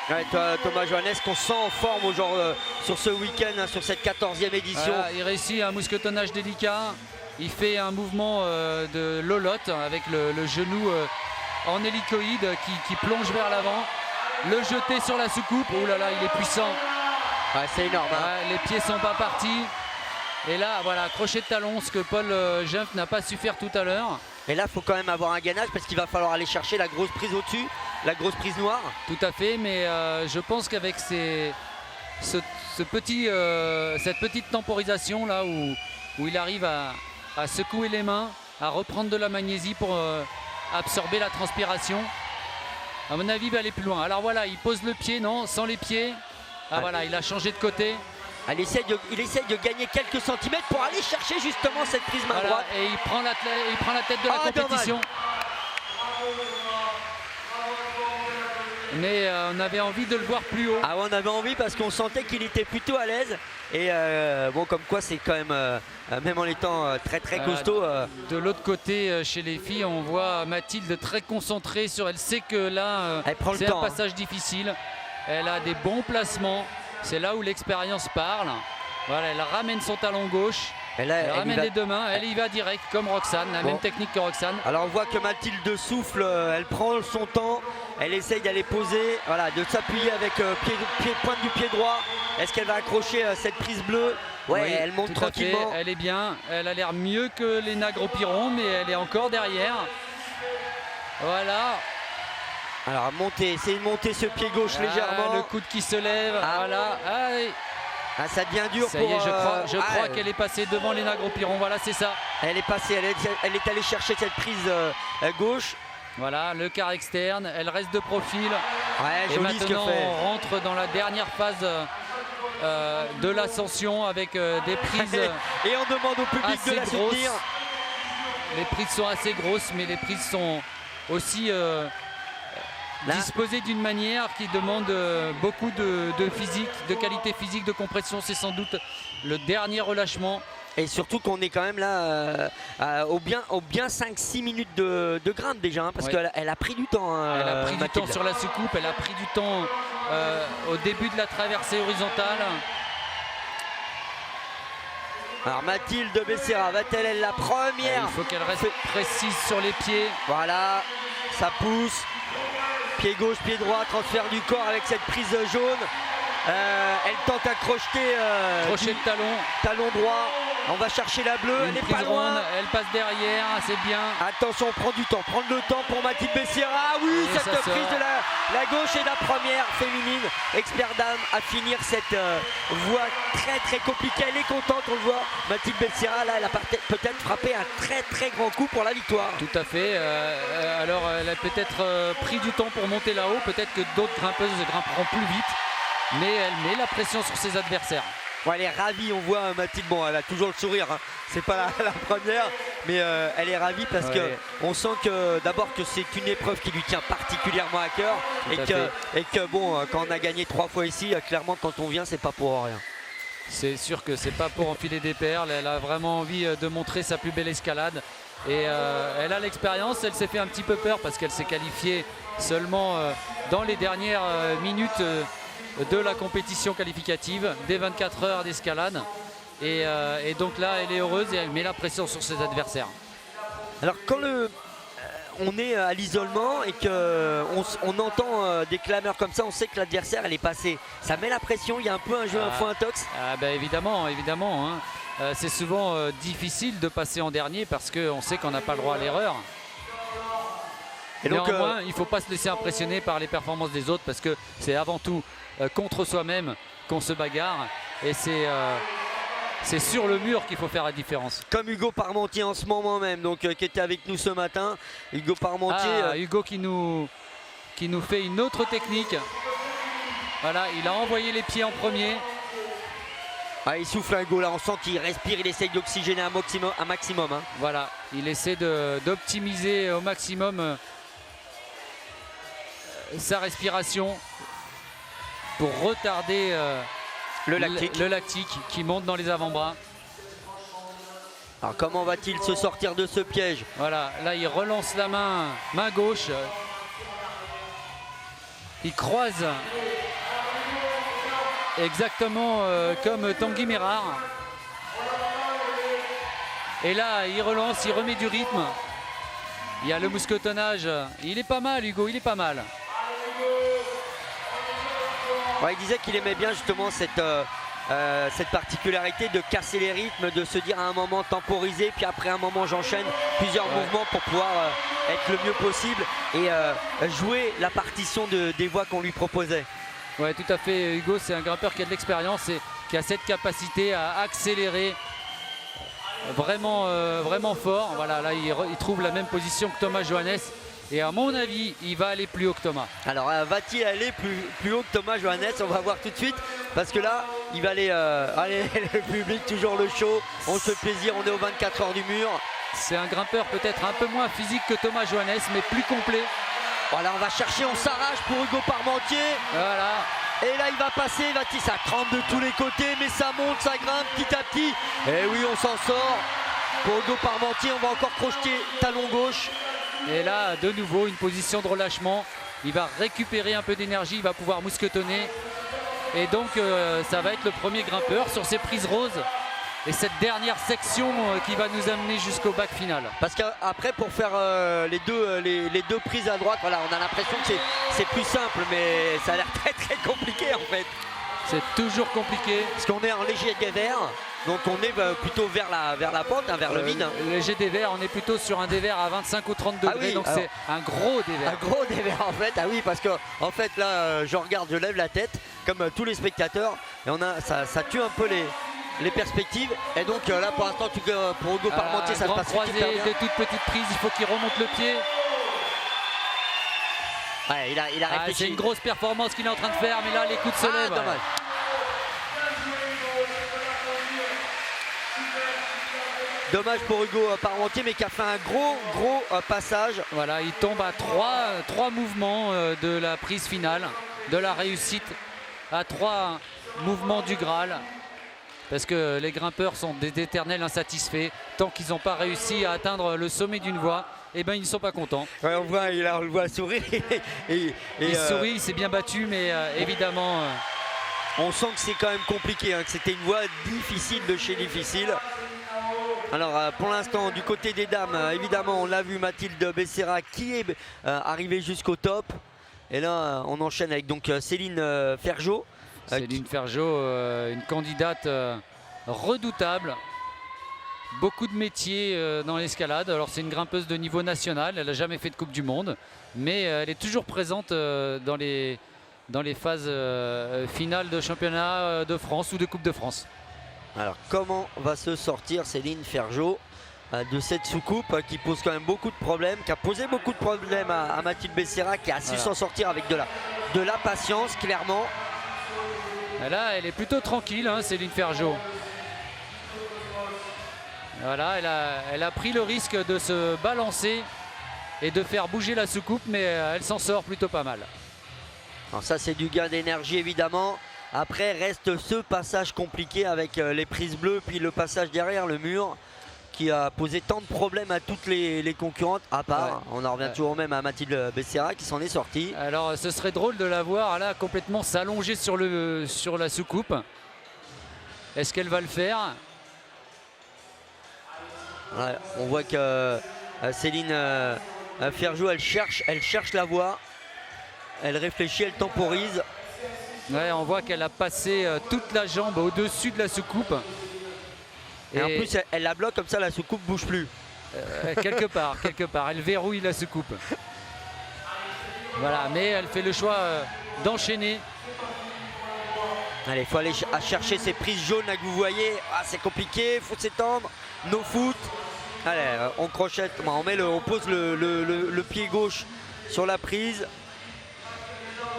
Ouais, Thomas Johannes qu'on sent en forme sur ce week-end, hein, sur cette 14e édition. Voilà, il réussit un mousquetonnage délicat. Il fait un mouvement de lolotte avec le genou en hélicoïde qui plonge vers l'avant. Le jeter sur la soucoupe. Oh là là, il est puissant. Ouais, c'est énorme. Hein. Ouais, les pieds sont pas partis. Et là, voilà, crochet de talon, ce que Paul Jumpf n'a pas su faire tout à l'heure. Et là, il faut quand même avoir un gainage parce qu'il va falloir aller chercher la grosse prise au-dessus, la grosse prise noire. Tout à fait, mais je pense qu'avec cette petite temporisation là où il arrive à secouer les mains, à reprendre de la magnésie pour absorber la transpiration, à mon avis, il va aller plus loin. Alors voilà, il pose le pied, non, sans les pieds. Ah voilà, il a changé de côté. Il essaye de gagner quelques centimètres pour aller chercher justement cette prise main droite. Et il prend la tête de la compétition. mais on avait envie de le voir plus haut. Ah, on avait envie parce qu'on sentait qu'il était plutôt à l'aise. Et bon, comme quoi c'est quand même, même en étant très costaud. De l'autre côté, chez les filles, on voit Mathilde très concentrée sur. Elle sait que là, c'est un passage difficile. Elle a des bons placements. C'est là où l'expérience parle. Voilà, elle ramène son talon gauche. Elle ramène les deux mains. Elle y va direct comme Roxane, la même technique que Roxane. Alors on voit que Mathilde souffle, elle prend son temps. Elle essaye d'aller poser, voilà, de s'appuyer avec pointe du pied droit. Est-ce qu'elle va accrocher cette prise bleue? Ouais, oui, elle monte tranquillement. Elle est bien, elle a l'air mieux que Léna Gros-Piron, mais elle est encore derrière. Voilà. Alors essayez de monter ce pied gauche légèrement. Le coude qui se lève, voilà. Allez. Ah, ça devient dur ça y est, je crois qu'elle est passée devant Léna Gros-Piron, voilà, c'est ça. Elle est passée, elle est allée chercher cette prise gauche. Voilà, le quart externe, elle reste de profil. Ouais, et maintenant, on rentre dans la dernière phase de l'ascension avec des prises. Et on demande au public de la soutenir. Les prises sont assez grosses, mais les prises sont aussi disposées d'une manière qui demande beaucoup de physique, de qualité physique, de compression. C'est sans doute le dernier relâchement. Et surtout qu'on est quand même là au bien 5-6 minutes de grimpe déjà, hein, parce qu'elle a pris du temps. Elle a pris du temps sur la soucoupe, elle a pris du temps au début de la traversée horizontale. Alors Mathilde Becerra va-t-elle être la première? Il faut qu'elle reste précise sur les pieds. Voilà, ça pousse. Pied gauche, pied droit, transfert du corps avec cette prise jaune. Elle tente à crocheter crochet de talon droit. On va chercher la bleue, elle n'est pas loin. Elle passe derrière, c'est bien. Attention, on prend du temps, prendre le temps pour Mathilde Becerra. Oui, et cette prise de la gauche est la première féminine. Expert dame à finir cette voie très compliquée. Elle est contente, on le voit. Mathilde Becerra, là, elle a peut-être frappé un très grand coup pour la victoire. Tout à fait. Alors, elle a peut-être pris du temps pour monter là-haut. Peut-être que d'autres grimpeuses grimperont plus vite. Mais elle met la pression sur ses adversaires. Bon, elle est ravie, on voit Mathilde, bon, elle a toujours le sourire, hein. C'est pas la première, mais elle est ravie parce qu'on sent que d'abord que c'est une épreuve qui lui tient particulièrement à cœur et que bon, quand on a gagné 3 fois ici, clairement quand on vient, c'est pas pour rien. C'est sûr que c'est pas pour enfiler des perles, elle a vraiment envie de montrer sa plus belle escalade et elle a l'expérience. Elle s'est fait un petit peu peur parce qu'elle s'est qualifiée seulement dans les dernières minutes de la compétition qualificative des 24 heures d'escalade et donc là elle est heureuse et elle met la pression sur ses adversaires. Alors quand on est à l'isolement et qu'on entend des clameurs comme ça, on sait que l'adversaire elle est passée, ça met la pression, il y a un peu un jeu un point intox. Évidemment hein. C'est souvent difficile de passer en dernier parce qu'on sait qu'on n'a pas le droit à l'erreur. Et néanmoins, il ne faut pas se laisser impressionner par les performances des autres parce que c'est avant tout contre soi-même qu'on se bagarre et c'est sur le mur qu'il faut faire la différence. Comme Hugo Parmentier en ce moment même, donc qui était avec nous ce matin. Hugo Parmentier. Hugo qui nous fait une autre technique. Voilà, il a envoyé les pieds en premier. Il souffle un go là, on sent qu'il respire, il essaye d'oxygéner un maximum. Hein. Voilà, il essaie d'optimiser au maximum sa respiration pour retarder le lactique qui monte dans les avant-bras. Alors comment va-t-il se sortir de ce piège? Voilà, là il relance la main gauche. Il croise exactement comme Tanguy Mérard. Et là il relance, il remet du rythme. Il y a le mousquetonnage. Il est pas mal Hugo, il est pas mal. Il disait qu'il aimait bien justement cette particularité de casser les rythmes, de se dire à un moment temporiser, puis après un moment j'enchaîne plusieurs mouvements pour pouvoir être le mieux possible et jouer la partition des voies qu'on lui proposait. Ouais, tout à fait. Hugo, c'est un grimpeur qui a de l'expérience et qui a cette capacité à accélérer vraiment fort. Voilà, là il trouve la même position que Thomas Johannes. Et à mon avis, il va aller plus haut que Thomas. Alors, va-t-il aller plus haut que Thomas Johannes? On va voir tout de suite. Parce que là, il va aller... allez, le public, toujours le show. On se fait plaisir, on est aux 24 heures du mur. C'est un grimpeur peut-être un peu moins physique que Thomas Johannes, mais plus complet. Voilà, on va chercher, on s'arrache pour Hugo Parmentier. Voilà. Et là il va passer, ça trempe de tous les côtés, mais ça monte, ça grimpe petit à petit. Et oui, on s'en sort. Pour Hugo Parmentier, on va encore crocheter talon gauche. Et là, de nouveau, une position de relâchement. Il va récupérer un peu d'énergie, il va pouvoir mousquetonner. Et donc, ça va être le premier grimpeur sur ces prises roses. Et cette dernière section qui va nous amener jusqu'au bac final. Parce qu'après, pour faire les deux prises à droite, voilà, on a l'impression que c'est plus simple, mais ça a l'air très très compliqué en fait. C'est toujours compliqué. Parce qu'on est en léger dévers, donc on est plutôt vers la pente, hein, vers le mine. Léger dévers, on est plutôt sur un dévers à 25 ou 30 degrés, oui, donc c'est un gros dévers. Un gros dévers en fait, ah oui, parce que en fait là, je regarde, je lève la tête, comme tous les spectateurs, et ça tue un peu les perspectives. Et donc là pour l'instant, pour Hugo Parmentier, ça passe croisé super bien. de toutes petites prises, il faut qu'il remonte le pied. Ouais, il a réfléchi. C'est une grosse performance qu'il est en train de faire, mais là les coups de soleil. Dommage. Dommage pour Hugo Parmentier, mais qui a fait un gros passage. Voilà, il tombe à trois mouvements de la prise finale, de la réussite, à 3 mouvements du Graal. Parce que les grimpeurs sont des éternels insatisfaits. Tant qu'ils n'ont pas réussi à atteindre le sommet d'une voie, eh ben, ils ne sont pas contents. Ouais, on le voit sourire. Il sourit, il s'est bien battu, mais évidemment... on sent que c'est quand même compliqué, hein, que c'était une voie difficile de chez difficile. Alors pour l'instant, du côté des dames, évidemment, on l'a vu, Mathilde Becerra qui est arrivée jusqu'au top. Et là, on enchaîne avec donc Céline Ferjot. Céline Ferjot, une candidate redoutable. Beaucoup de métiers dans l'escalade. Alors c'est une grimpeuse de niveau national, elle n'a jamais fait de Coupe du Monde, mais elle est toujours présente dans les phases finales de championnat de France ou de Coupe de France. Alors comment va se sortir Céline Ferjot de cette soucoupe qui pose quand même beaucoup de problèmes, qui a posé beaucoup de problèmes à Mathilde Becerra, qui a su s'en sortir avec de la patience clairement. Là, elle est plutôt tranquille, hein, Céline Ferjot. Voilà, elle a pris le risque de se balancer et de faire bouger la soucoupe, mais elle s'en sort plutôt pas mal. Alors ça, c'est du gain d'énergie évidemment. Après, reste ce passage compliqué avec les prises bleues, puis le passage derrière le mur qui a posé tant de problèmes à toutes les concurrentes, à part, on en revient toujours même à Mathilde Becerra qui s'en est sortie. Alors ce serait drôle de la voir là complètement s'allonger sur la soucoupe. Est-ce qu'elle va le faire? Ouais, on voit que Céline Ferjot, elle cherche la voie, elle réfléchit, elle temporise. Ouais, on voit qu'elle a passé toute la jambe au-dessus de la soucoupe. Et en plus, elle la bloque comme ça, la soucoupe bouge plus. Quelque part, elle verrouille la soucoupe. Voilà, mais elle fait le choix d'enchaîner. Allez, il faut aller chercher ces prises jaunes là que vous voyez. Ah, c'est compliqué, il faut s'étendre. No foot. Allez, on crochette, on pose le pied gauche sur la prise.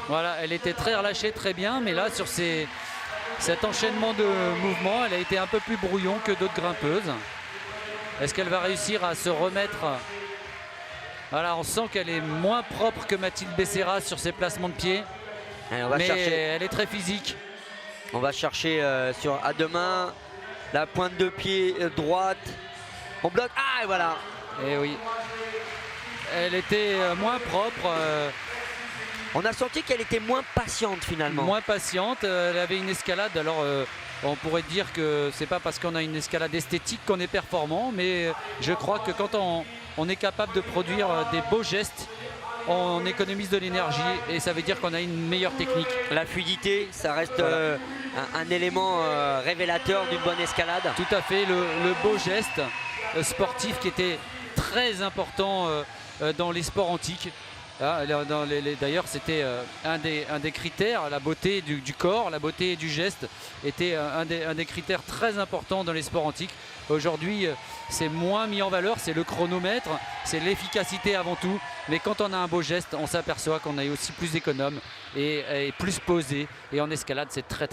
Voilà, elle était très relâchée, très bien, mais là sur cet enchaînement de mouvements, elle a été un peu plus brouillon que d'autres grimpeuses. Est-ce qu'elle va réussir à se remettre? Voilà, on sent qu'elle est moins propre que Mathilde Becerra sur ses placements de pied. Allez, on va chercher. Elle est très physique. On va chercher à deux mains, la pointe de pied droite. On bloque. Ah, et voilà. Et oui. Elle était moins propre. On a senti qu'elle était moins patiente finalement. Moins patiente, elle avait une escalade. Alors on pourrait dire que c'est pas parce qu'on a une escalade esthétique qu'on est performant, mais je crois que quand on est capable de produire des beaux gestes, on économise de l'énergie et ça veut dire qu'on a une meilleure technique. La fluidité, ça reste un élément révélateur d'une bonne escalade. Tout à fait, le beau geste sportif qui était très important dans les sports antiques. D'ailleurs, c'était un des critères, la beauté du corps, la beauté du geste était un des critères très importants dans les sports antiques. Aujourd'hui, c'est moins mis en valeur, c'est le chronomètre, c'est l'efficacité avant tout. Mais quand on a un beau geste, on s'aperçoit qu'on est aussi plus économe et plus posé. Et en escalade, c'est très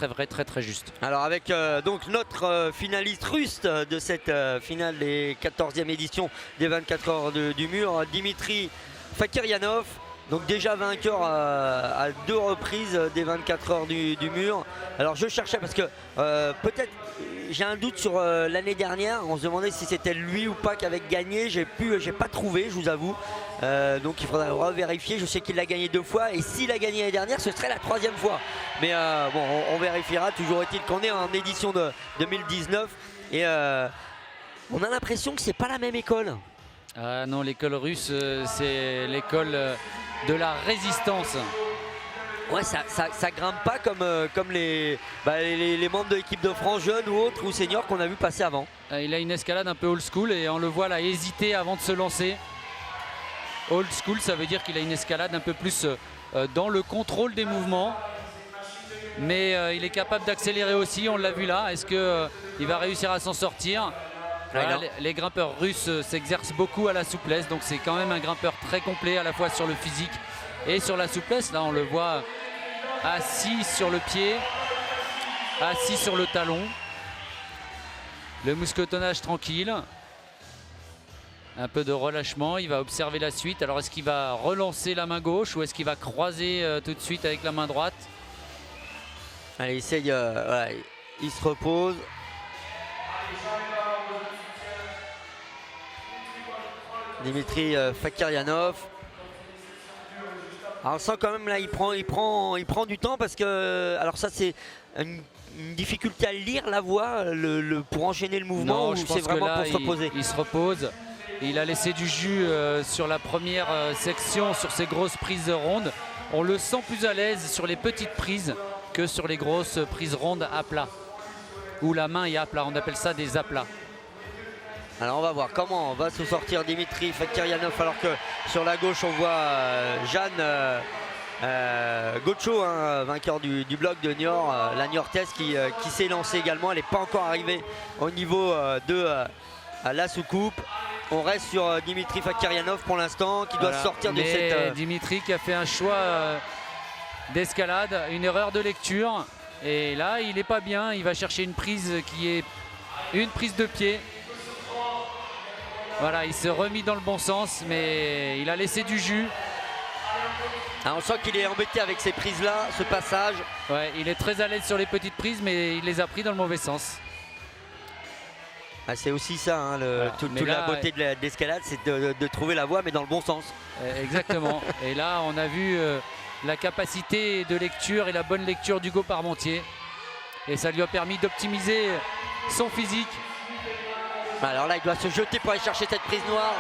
vrai, très juste. Alors avec donc notre finaliste russe de cette finale des 14e édition des 24 heures du mur, Dimitri Fakiryanov, donc déjà vainqueur à 2 reprises des 24 heures du mur. Alors je cherchais parce que peut-être j'ai un doute sur l'année dernière. On se demandait si c'était lui ou pas qui avait gagné. J'ai pas trouvé, je vous avoue. Donc il faudrait revérifier. Je sais qu'il l'a gagné 2 fois et s'il a gagné l'année dernière, ce serait la 3e fois. Mais bon, on vérifiera. Toujours est-il qu'on est en édition de 2019 et on a l'impression que c'est pas la même école. Ah non, l'école russe, c'est l'école de la résistance. Ouais, ça grimpe pas comme les membres de l'équipe de France jeunes ou autres ou seniors qu'on a vu passer avant. Il a une escalade un peu old school et on le voit là hésiter avant de se lancer. Old school, ça veut dire qu'il a une escalade un peu plus dans le contrôle des mouvements. Mais il est capable d'accélérer aussi, on l'a vu là. Est-ce qu'il va réussir à s'en sortir? Voilà, les grimpeurs russes s'exercent beaucoup à la souplesse, donc c'est quand même un grimpeur très complet à la fois sur le physique et sur la souplesse. Là on le voit assis sur le pied, assis sur le talon. Le mousquetonnage tranquille. Un peu de relâchement, il va observer la suite. Alors est-ce qu'il va relancer la main gauche ou est-ce qu'il va croiser tout de suite avec la main droite? Allez, essaye, voilà, il se repose. Dimitri Fakiryanov. Alors on sent quand même là il prend du temps parce que alors ça c'est une difficulté à lire la voix pour enchaîner le mouvement. Non, ou je pense c'est vraiment que là, pour se reposer. il se repose. Il a laissé du jus sur la première section, sur ses grosses prises rondes. On le sent plus à l'aise sur les petites prises que sur les grosses prises rondes à plat. Où la main est à plat, on appelle ça des aplats. Alors on va voir comment va se sortir Dimitri Fakiryanov alors que sur la gauche on voit Jeanne Gocho, hein, vainqueur du bloc de Niort, la Niortaise qui s'est lancée également. Elle n'est pas encore arrivée au niveau de la soucoupe. On reste sur Dimitri Fakiryanov pour l'instant qui doit sortir de cette... Dimitri qui a fait un choix d'escalade, une erreur de lecture. Et là il n'est pas bien, il va chercher une prise qui est une prise de pied. Voilà, il s'est remis dans le bon sens, mais il a laissé du jus. Ah, on sent qu'il est embêté avec ces prises-là, ce passage. Ouais, il est très à l'aise sur les petites prises, mais il les a pris dans le mauvais sens. Ah, c'est aussi ça, hein, toute la beauté de l'escalade, c'est de trouver la voie, mais dans le bon sens. Exactement. Et là, on a vu la capacité de lecture et la bonne lecture d'Hugo Parmentier. Et ça lui a permis d'optimiser son physique. Alors là, il doit se jeter pour aller chercher cette prise noire.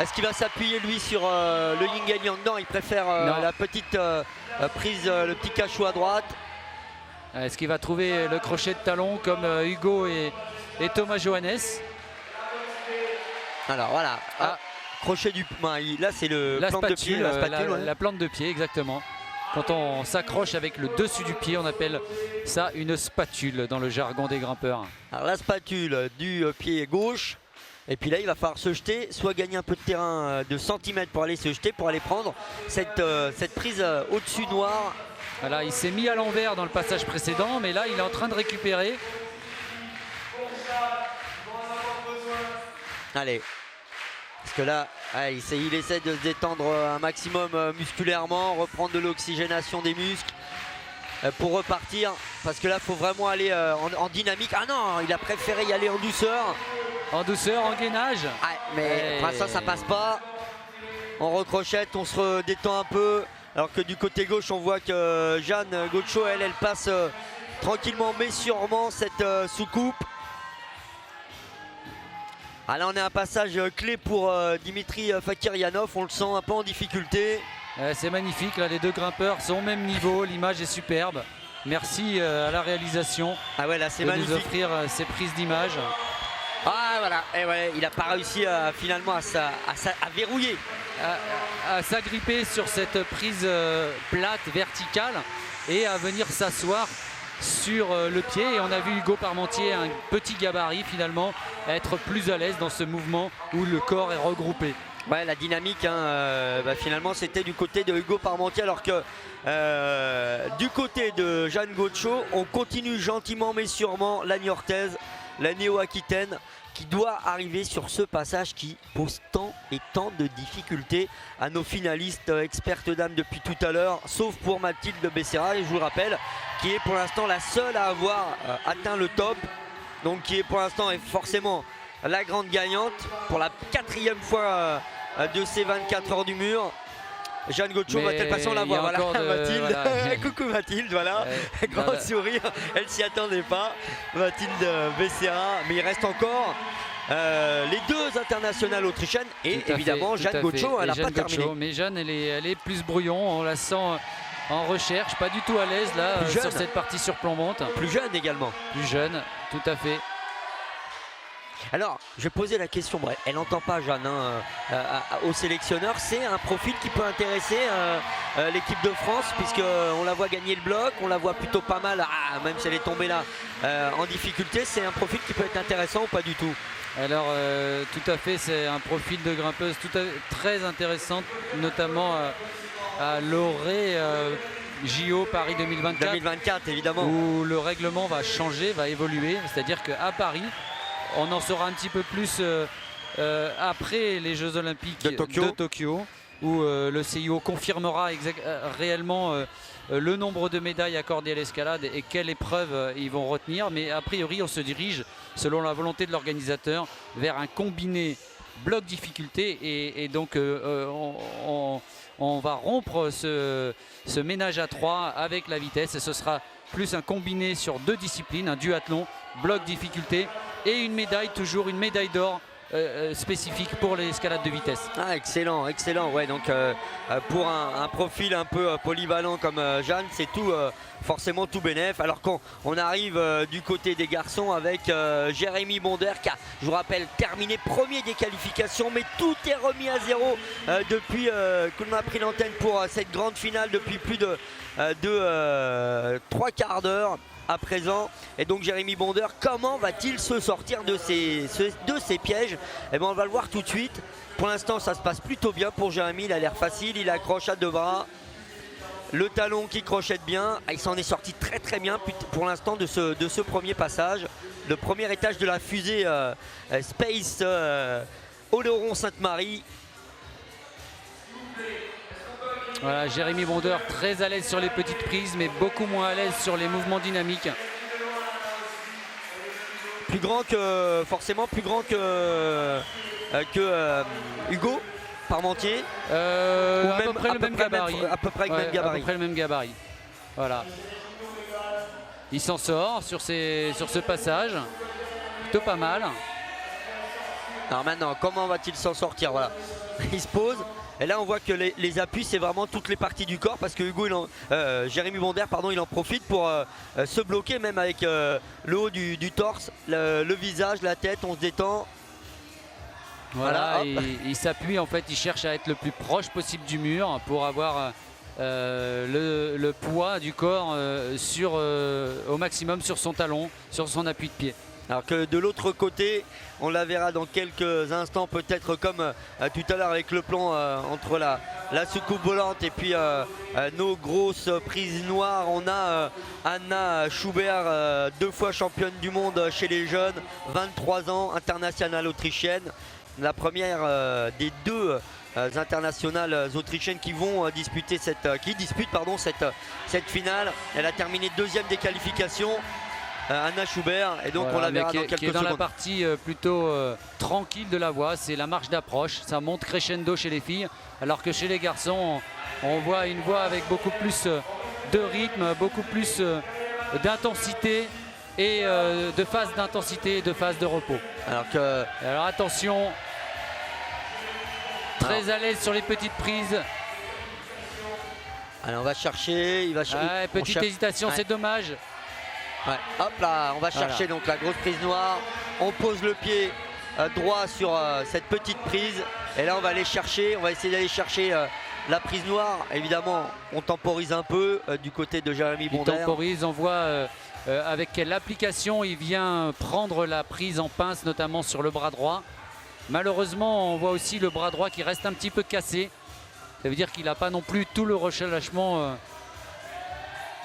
Est-ce qu'il va s'appuyer lui sur le yin gagnant? Non, il préfère la petite prise, le petit cachot à droite. Est-ce qu'il va trouver le crochet de talon comme Hugo et Thomas Johannes? Alors voilà, crochet du... Là c'est le plante de pied, la spatule. La plante de pied, exactement. Quand on s'accroche avec le dessus du pied, on appelle ça une spatule dans le jargon des grimpeurs. Alors la spatule du pied gauche. Et puis là, il va falloir se jeter, soit gagner un peu de terrain de centimètres pour aller se jeter, pour aller prendre cette prise au-dessus noire. Voilà, il s'est mis à l'envers dans le passage précédent, mais là, il est en train de récupérer. Allez. Parce que là, il essaie de se détendre un maximum musculairement, reprendre de l'oxygénation des muscles pour repartir. Parce que là, il faut vraiment aller en dynamique. Ah non, il a préféré y aller en douceur. En douceur, en gainage. Ah, mais pour l'instant, ça passe pas. On recrochette, on se détend un peu. Alors que du côté gauche, on voit que Jeanne Gocho, elle passe tranquillement mais sûrement cette soucoupe. Ah, là on a un passage clé pour Dimitri Fakiryanov, on le sent un peu en difficulté. C'est magnifique, là les deux grimpeurs sont au même niveau, l'image est superbe. Merci à la réalisation là, c'est magnifique de nous offrir ces prises d'image. Ah voilà, et ouais, il n'a pas réussi finalement à verrouiller. À s'agripper sur cette prise plate, verticale et à venir s'asseoir sur le pied. Et on a vu Hugo Parmentier, un petit gabarit finalement, être plus à l'aise dans ce mouvement où le corps est regroupé. Ouais, la dynamique finalement c'était du côté de Hugo Parmentier, alors que du côté de Jeanne Gocho, on continue gentiment mais sûrement la Niortaise, la néo-aquitaine, qui doit arriver sur ce passage qui pose tant et tant de difficultés à nos finalistes expertes dames depuis tout à l'heure, sauf pour Mathilde Becerra, et je vous le rappelle, qui est pour l'instant la seule à avoir atteint le top, donc qui est pour l'instant forcément la grande gagnante pour la 4e fois de ces 24 heures du mur. Jeanne Gocho va-t-elle passer en la voix? Voilà, Mathilde. Voilà. Coucou Mathilde, voilà. Grand sourire, elle s'y attendait pas. Mathilde Becerra, mais il reste encore les 2 internationales autrichiennes et évidemment Jeanne Gocho, elle n'a pas terminé. Mais Jeanne, elle est plus brouillon, on la sent en recherche, pas du tout à l'aise là sur cette partie surplombante. Plus jeune également. Plus jeune, tout à fait. Alors, je vais poser la question, bref, elle n'entend pas Jeanne au sélectionneur. C'est un profil qui peut intéresser l'équipe de France, puisqu'on la voit gagner le bloc, on la voit plutôt pas mal, même si elle est tombée là en difficulté. C'est un profil qui peut être intéressant ou pas du tout? Alors, tout à fait, c'est un profil de grimpeuse très intéressante, notamment à l'Oré JO Paris 2024 évidemment, où le règlement va changer, va évoluer. C'est-à-dire qu'à Paris, on en saura un petit peu plus après les Jeux Olympiques de Tokyo où le CIO confirmera réellement le nombre de médailles accordées à l'escalade et quelle épreuve ils vont retenir. Mais a priori, on se dirige, selon la volonté de l'organisateur, vers un combiné bloc difficulté. Et donc, on va rompre ce ménage à 3 avec la vitesse. Et ce sera plus un combiné sur 2 disciplines, un duathlon, bloc difficulté. Et une médaille, toujours une médaille d'or spécifique pour l'escalade de vitesse. Excellent, excellent. Ouais, donc pour un profil un peu polyvalent comme Jeanne, c'est tout forcément tout bénef. Alors qu'on arrive du côté des garçons avec Jérémy Bonder qui a, je vous rappelle, terminé premier des qualifications, mais tout est remis à zéro depuis que l'on a pris l'antenne pour cette grande finale depuis plus de 3 quarts d'heure à présent. Et donc Jérémy Bonder, comment va-t-il se sortir de ces pièges? Et on va le voir tout de suite. Pour l'instant ça se passe plutôt bien pour Jérémy, il a l'air facile, il accroche à 2 bras, le talon qui crochette bien, il s'en est sorti très très bien pour l'instant de ce premier passage, le premier étage de la fusée Space Oloron-Sainte-Marie. Voilà, Jérémy Bonder très à l'aise sur les petites prises, mais beaucoup moins à l'aise sur les mouvements dynamiques. Forcément plus grand que Hugo Parmentier. À peu près le même gabarit. À peu près le même gabarit. Voilà. Il s'en sort sur ce passage. Plutôt pas mal. Alors maintenant, comment va-t-il s'en sortir? Voilà. Il se pose. Et là on voit que les appuis c'est vraiment toutes les parties du corps, parce que Jérémy Bonder il en profite pour se bloquer même avec le haut du torse, le visage, la tête, on se détend. Voilà, il s'appuie en fait, il cherche à être le plus proche possible du mur pour avoir le poids du corps au maximum sur son talon, sur son appui de pied. Alors que de l'autre côté, on la verra dans quelques instants, peut-être comme tout à l'heure avec le plan entre la soucoupe volante et puis nos grosses prises noires. On a Anna Schubert, 2 fois championne du monde chez les jeunes, 23 ans, internationale autrichienne. La première des 2 internationales autrichiennes qui vont disputer cette finale. Elle a terminé 2e des qualifications. Anna Schubert, et donc voilà, on la verra dans quelques qui est dans secondes. La partie plutôt tranquille de la voie, c'est la marche d'approche, ça monte crescendo chez les filles, alors que chez les garçons on voit une voie avec beaucoup plus de rythme, beaucoup plus d'intensité et de phase d'intensité et de phase de repos. Alors attention, très à l'aise sur les petites prises. Alors on va chercher, petite hésitation, c'est dommage. Ouais. Hop là, on va chercher donc la grosse prise noire. On pose le pied droit sur cette petite prise. Et là on va aller chercher, on va essayer d'aller chercher la prise noire. Évidemment, on temporise un peu du côté de Jérémy Bonder. Il temporise, on voit avec quelle application il vient prendre la prise en pince, notamment sur le bras droit. Malheureusement, on voit aussi le bras droit qui reste un petit peu cassé. Ça veut dire qu'il n'a pas non plus tout le relâchement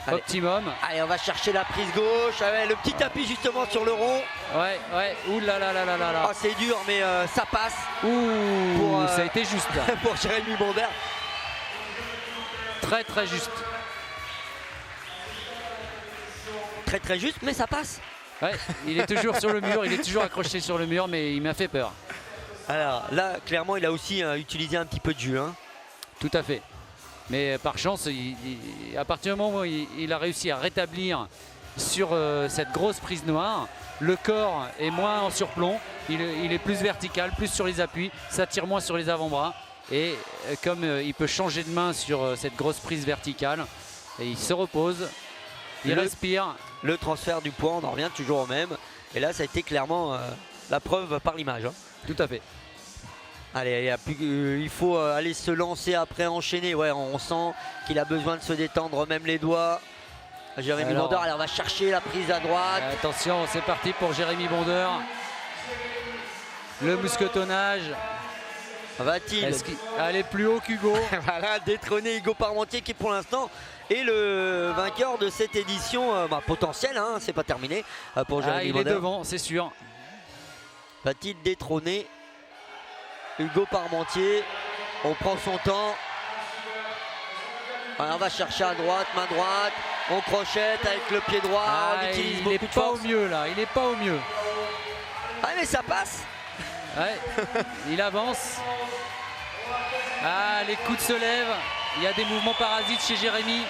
Allez. optimum. Allez, on va chercher la prise gauche. Ah ouais, le petit appui justement sur le rond. Ouais, ouh là là là là là là. Ah, c'est dur, mais ça passe. Ouh, ça a été juste là. Pour Jérémy Bonder. Très très juste. Très très juste, mais ça passe. Ouais, il est toujours sur le mur, il est toujours accroché sur le mur, mais il m'a fait peur. Alors là, clairement, il a aussi utilisé un petit peu de jus. Hein. Tout à fait. Mais par chance, à partir du moment où il a réussi à rétablir sur cette grosse prise noire, le corps est moins en surplomb, il est plus vertical, plus sur les appuis, ça tire moins sur les avant-bras. Et comme il peut changer de main sur cette grosse prise verticale, et il se repose, il respire. Le transfert du poids, on en revient toujours au même. Et là, ça a été clairement la preuve par l'image. Hein. Tout à fait. Allez, il faut aller se lancer après, enchaîner. Ouais, on sent qu'il a besoin de se détendre, même les doigts. Jérémy Bonder, allez, on va chercher la prise à droite. Attention, c'est parti pour Jérémy Bonder. Le mousquetonnage. Va-t-il aller plus haut qu'Hugo? Voilà, détrôner Hugo Parmentier qui pour l'instant est le vainqueur de cette édition potentielle, hein, c'est pas terminé pour Jérémy Bonder. Il est devant, c'est sûr. Va-t-il détrôner Hugo Parmentier? On prend son temps. Alors, on va chercher à droite, main droite. On crochette avec le pied droit. On utilise beaucoup de force. Il n'est pas au mieux là, il n'est pas au mieux. Ah mais ça passe. Ouais, il avance. Ah, les coudes se lèvent. Il y a des mouvements parasites chez Jérémy.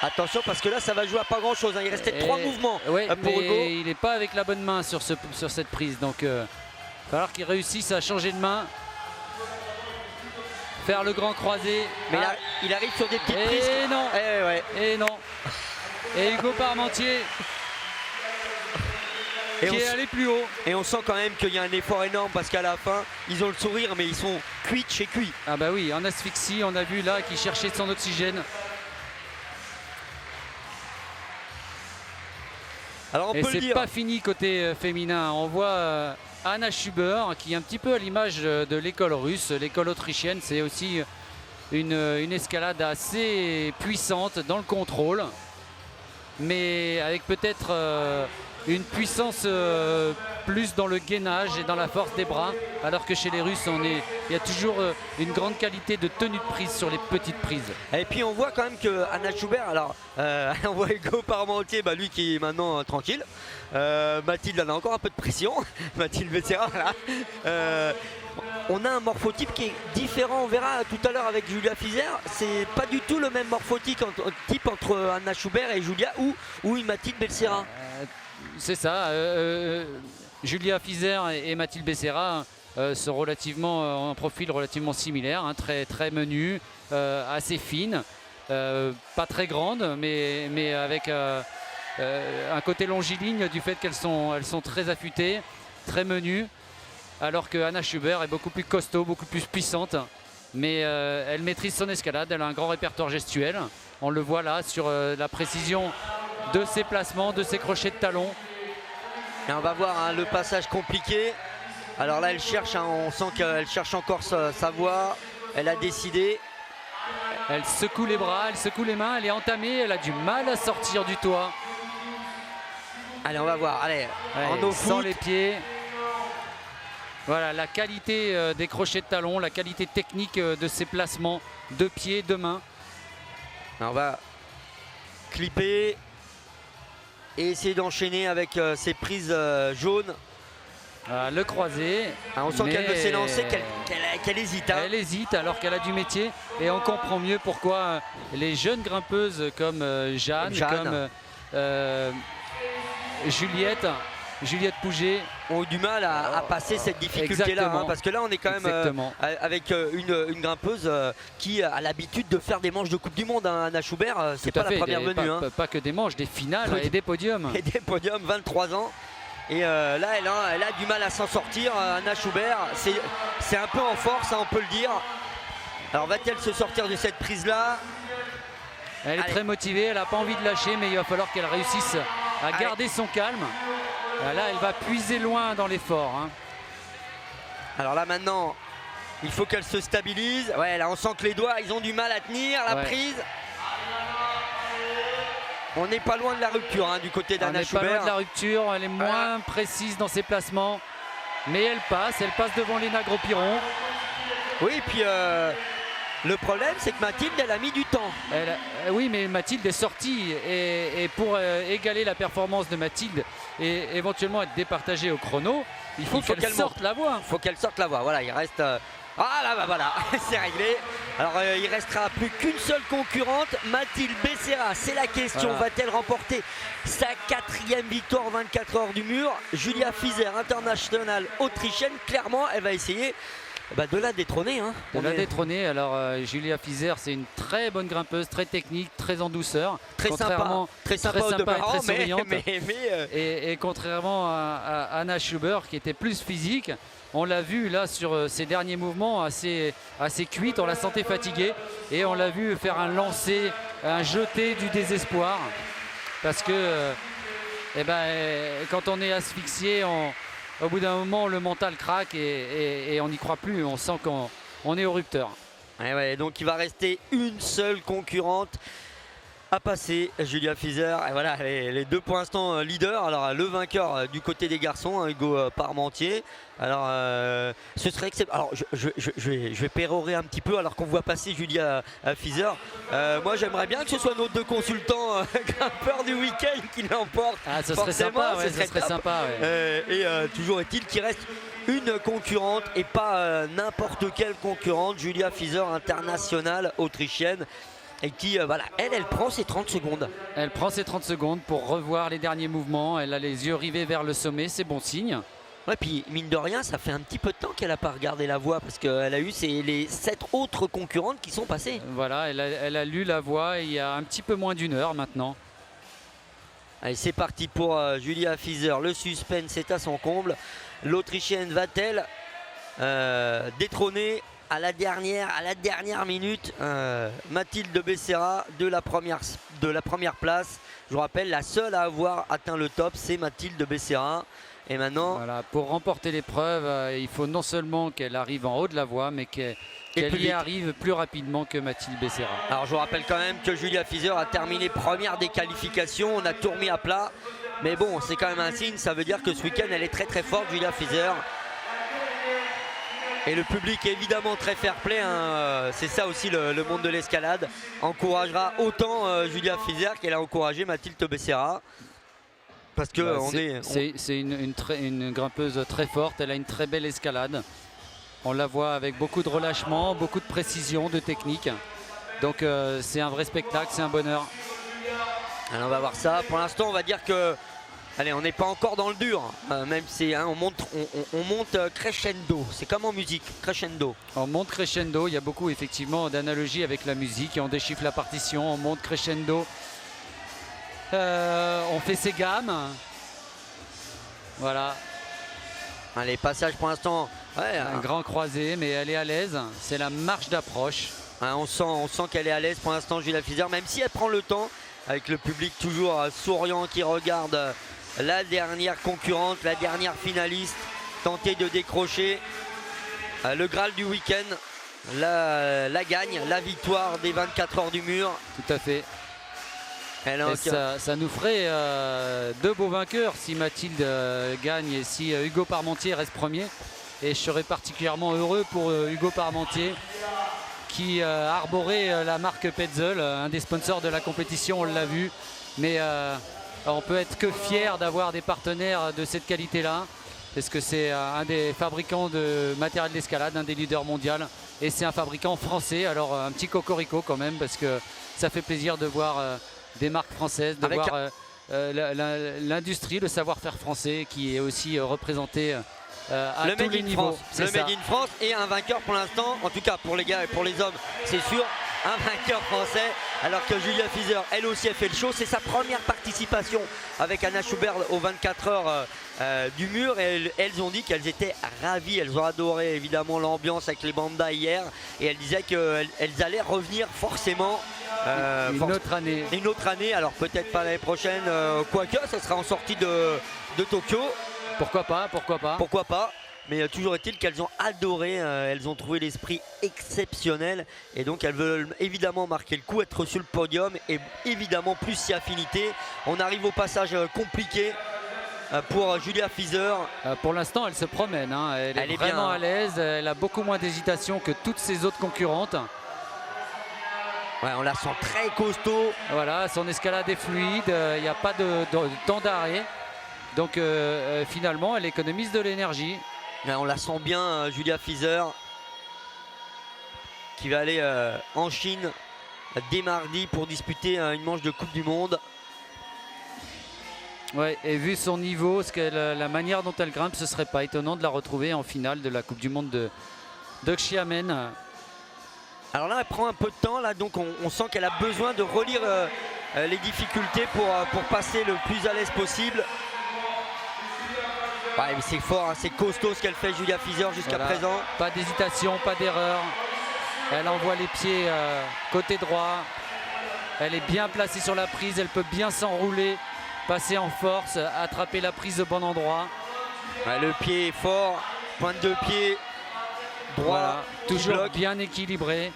Attention parce que là ça va jouer à pas grand chose. Hein. Il restait 3 mouvements pour Hugo. Il n'est pas avec la bonne main sur cette prise. Donc il va falloir qu'il réussisse à changer de main. Faire le grand croisé. Mais là il arrive sur des petites prises. Et non. Et non. Et Hugo Parmentier qui est allé plus haut. Et on sent quand même qu'il y a un effort énorme parce qu'à la fin, ils ont le sourire mais ils sont cuits de chez cuits. Ah bah oui, en asphyxie, on a vu là qu'il cherchait son oxygène. Alors on peut le dire. C'est pas fini côté féminin. On voit Anna Schuber qui est un petit peu à l'image de l'école russe, l'école autrichienne. C'est aussi une escalade assez puissante dans le contrôle, mais avec peut-être une puissance plus dans le gainage et dans la force des bras, alors que chez les Russes il y a toujours une grande qualité de tenue de prise sur les petites prises. Et puis on voit quand même que Anna Schubert, alors on voit Hugo Parmentier, lui qui est maintenant tranquille. Mathilde elle a encore un peu de pression. Mathilde Becerra, là. On a un morphotype qui est différent, on verra tout à l'heure avec Julia Fizer. C'est pas du tout le même morphotype entre Anna Schubert et Julia ou une Mathilde Becerra. C'est ça. Julia Fizer et Mathilde Becerra sont relativement en profil relativement similaire, hein, très très menu, assez fine, pas très grande, mais avec un côté longiligne du fait qu'elles sont très affûtées, très menues, alors que Anna Schuber est beaucoup plus costaud, beaucoup plus puissante, mais elle maîtrise son escalade, elle a un grand répertoire gestuel. On le voit là sur la précision de ses placements, de ses crochets de talon. Et on va voir le passage compliqué. Alors là elle cherche, on sent qu'elle cherche encore sa voie. Elle a décidé. Elle secoue les bras, elle secoue les mains, elle est entamée, elle a du mal à sortir du toit. Allez on va voir, allez, sans les pieds. Voilà la qualité des crochets de talon, la qualité technique de ses placements de pieds, de mains. On va clipper et essayer d'enchaîner avec ces prises jaunes. Le croisé. On sent qu'elle veut s'élancer, qu'elle hésite. Hein. Elle hésite alors qu'elle a du métier. Et on comprend mieux pourquoi les jeunes grimpeuses comme Jeanne, comme Juliette Pouget ont eu du mal à passer cette difficulté-là. Hein, parce que là, on est quand même avec une grimpeuse qui a l'habitude de faire des manches de Coupe du Monde. Hein, Anna Schubert, c'est pas la première venue. Pas que des manches, des finales et des podiums. Et des podiums, 23 ans. Et là, elle a du mal à s'en sortir. Anna Schubert, c'est un peu en force, hein, on peut le dire. Alors, va-t-elle se sortir de cette prise-là? Elle est très motivée, elle n'a pas envie de lâcher, mais il va falloir qu'elle réussisse à garder son calme. Là, elle va puiser loin dans l'effort. Hein. Alors là, maintenant, il faut qu'elle se stabilise. Ouais, là, on sent que les doigts, ils ont du mal à tenir la prise. On n'est pas loin de la rupture du côté On d'Anna n'est pas loin Schubert. de la rupture, elle est moins précise dans ses placements. Mais elle passe devant Léna Gros-Piron. Oui, puis le problème, c'est que Mathilde, elle a mis du temps. Oui, mais Mathilde est sortie. Et pour égaler la performance de Mathilde et éventuellement être départagée au chrono, il faut qu'elle sorte la voie. Il faut qu'elle sorte la voie. Voilà, il reste... Ah là, bah voilà, c'est réglé. Alors, il restera plus qu'une seule concurrente, Mathilde Becerra. C'est la question. Voilà. Va-t-elle remporter sa 4e victoire en 24 heures du mur? Julia Fizer, internationale autrichienne, clairement, elle va essayer de la détrôner. De la détrôner. Alors, Julia Fizer, c'est une très bonne grimpeuse, très technique, très en douceur. Très sympa très sympa et très souriante. Mais Et contrairement à Anna Schubert, qui était plus physique, on l'a vu là sur ses derniers mouvements assez cuite, on la sentait fatiguée et on l'a vu faire un lancer, un jeté du désespoir parce que quand on est asphyxié, au bout d'un moment le mental craque et on n'y croit plus, on sent qu'on est au rupteur. Ouais, donc il va rester une seule concurrente à passer, Julia Fizer. Et voilà, les deux pour l'instant leaders. Alors le vainqueur du côté des garçons, Hugo Parmentier. Alors ce serait exceptionnel. Alors je vais pérorer un petit peu alors qu'on voit passer Julia Fizer. Moi j'aimerais bien que ce soit nos deux consultants grimpeurs du week-end qui l'emportent. Ah, ça serait sympa, ouais, ça serait sympa. Ouais. Et toujours est-il qu'il reste une concurrente et pas n'importe quelle concurrente. Julia Fizer, internationale autrichienne. Et qui, elle prend ses 30 secondes. Elle prend ses 30 secondes pour revoir les derniers mouvements. Elle a les yeux rivés vers le sommet, c'est bon signe. Ouais, puis mine de rien, ça fait un petit peu de temps qu'elle n'a pas regardé la voie parce qu'elle a eu les 7 autres concurrentes qui sont passées. Voilà, elle a lu la voie il y a un petit peu moins d'une heure maintenant. Allez, c'est parti pour Julia Fizer. Le suspense est à son comble. L'Autrichienne va-t-elle détrôner à la dernière minute Mathilde Becerra de la première place? Je vous rappelle, la seule à avoir atteint le top, c'est Mathilde Becerra. Et maintenant, voilà, pour remporter l'épreuve, il faut non seulement qu'elle arrive en haut de la voie, mais qu'elle y arrive plus rapidement que Mathilde Becerra. Alors je vous rappelle quand même que Julia Fizer a terminé première des qualifications. On a tout remis à plat, mais bon, c'est quand même un signe. Ça veut dire que ce week-end, elle est très très forte, Julia Fizer. Et le public est évidemment très fair-play, c'est ça aussi le monde de l'escalade. Encouragera autant Julia Fizer qu'elle a encouragé Mathilde Becerra. Parce que c'est une grimpeuse très forte, elle a une très belle escalade. On la voit avec beaucoup de relâchement, beaucoup de précision, de technique. Donc c'est un vrai spectacle, c'est un bonheur. Alors on va voir ça. Pour l'instant, on va dire que allez, on n'est pas encore dans le dur, même si on monte crescendo. C'est comme en musique, crescendo. On monte crescendo, il y a beaucoup effectivement d'analogies avec la musique. Et on déchiffre la partition, on monte crescendo. On fait ses gammes. Voilà. Allez, passage pour l'instant. Ouais, un grand croisé, mais elle est à l'aise. C'est la marche d'approche. On sent qu'elle est à l'aise pour l'instant, Julia Fizer, même si elle prend le temps, avec le public toujours souriant qui regarde la dernière concurrente, la dernière finaliste, tenter de décrocher le Graal du week-end, la gagne, la victoire des 24 heures du mur. Tout à fait. Ça nous ferait deux beaux vainqueurs si Mathilde gagne et si Hugo Parmentier reste premier. Et je serais particulièrement heureux pour Hugo Parmentier qui arborait la marque Petzl, un des sponsors de la compétition, on l'a vu. Mais on peut être que fier d'avoir des partenaires de cette qualité-là. Parce que c'est un des fabricants de matériel d'escalade, un des leaders mondiaux. Et c'est un fabricant français, alors un petit cocorico quand même, parce que ça fait plaisir de voir des marques françaises, de voir l'industrie, le savoir-faire français qui est aussi représenté à tous les niveaux. Le Made in France et un vainqueur pour l'instant, en tout cas pour les gars et pour les hommes, c'est sûr, un vainqueur français, alors que Julia Fizer, elle aussi, a fait le show. C'est sa première participation avec Anna Schubert aux 24 heures du mur. Et elles ont dit qu'elles étaient ravies. Elles ont adoré évidemment l'ambiance avec les bandas hier. Et elles disaient qu'elles allaient revenir forcément. Une autre année, alors peut-être pas l'année prochaine, quoique ça sera en sortie de Tokyo. Pourquoi pas. mais toujours est-il qu'elles ont adoré, elles ont trouvé l'esprit exceptionnel et donc elles veulent évidemment marquer le coup, être sur le podium et évidemment plus si affinité. On arrive au passage compliqué pour Julia Fizer. Pour l'instant, elle se promène, hein. Elle est vraiment bien, à l'aise, elle a beaucoup moins d'hésitation que toutes ses autres concurrentes. Ouais, on la sent très costaud. Voilà, son escalade est fluide, il n'y a pas de temps d'arrêt. Donc finalement, elle économise de l'énergie. Ouais, on la sent bien, Julia Fizer, qui va aller en Chine dès mardi pour disputer une manche de Coupe du Monde. Ouais, et vu son niveau, la manière dont elle grimpe, ce serait pas étonnant de la retrouver en finale de la Coupe du Monde de Xiamen. Alors là, elle prend un peu de temps, là, donc on sent qu'elle a besoin de relire les difficultés pour passer le plus à l'aise possible. Ouais, mais c'est fort, hein, c'est costaud ce qu'elle fait, Julia Fizer, jusqu'à présent. Pas d'hésitation, pas d'erreur. Elle envoie les pieds côté droit. Elle est bien placée sur la prise, elle peut bien s'enrouler, passer en force, attraper la prise au bon endroit. Ouais, le pied est fort, pointe de pied droit, voilà, toujours bloque. Bien équilibré.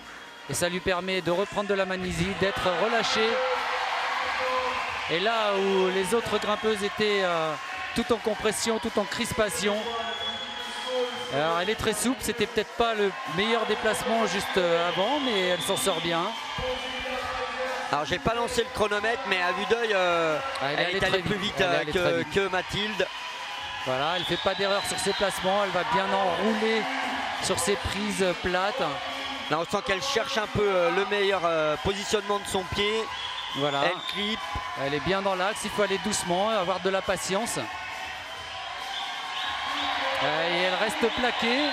Et ça lui permet de reprendre de la magnésie, d'être relâché. Et là où les autres grimpeuses étaient tout en compression, tout en crispation. Alors elle est très souple, c'était peut-être pas le meilleur déplacement juste avant, mais elle s'en sort bien. Alors j'ai pas lancé le chronomètre, mais à vue d'œil, elle est allée plus vite que Mathilde. Voilà, elle fait pas d'erreur sur ses placements, elle va bien enrouler sur ses prises plates. Là on sent qu'elle cherche un peu le meilleur positionnement de son pied. Voilà. Elle clip. Elle est bien dans l'axe, il faut aller doucement, avoir de la patience. Et elle reste plaquée.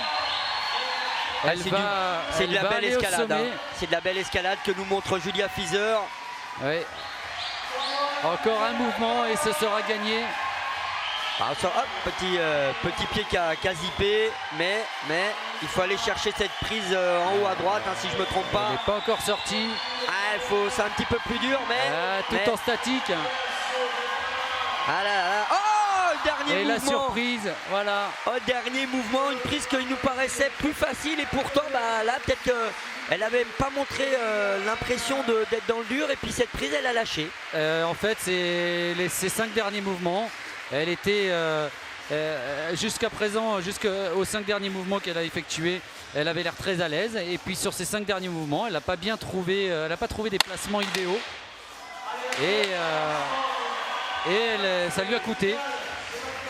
C'est de la belle escalade. Hein. C'est de la belle escalade que nous montre Julia Fizer. Oui. Encore un mouvement et ce sera gagné. Alors, hop, petit pied qui a zippé, mais il faut aller chercher cette prise en haut à droite, hein, si je me trompe pas. Elle n'est pas encore sortie. C'est un petit peu plus dur, mais tout en statique. Ah là. Oh, dernier et mouvement. La surprise, voilà. Oh, dernier mouvement, une prise qui nous paraissait plus facile et pourtant là peut-être qu'elle n'avait pas montré l'impression d'être dans le dur et puis cette prise elle a lâché. En fait ces 5 derniers mouvements, elle était jusqu'à présent, jusqu'aux 5 derniers mouvements qu'elle a effectués, elle avait l'air très à l'aise et puis sur ces 5 derniers mouvements elle n'a pas bien trouvé, elle n'a pas trouvé des placements idéaux et ça lui a coûté.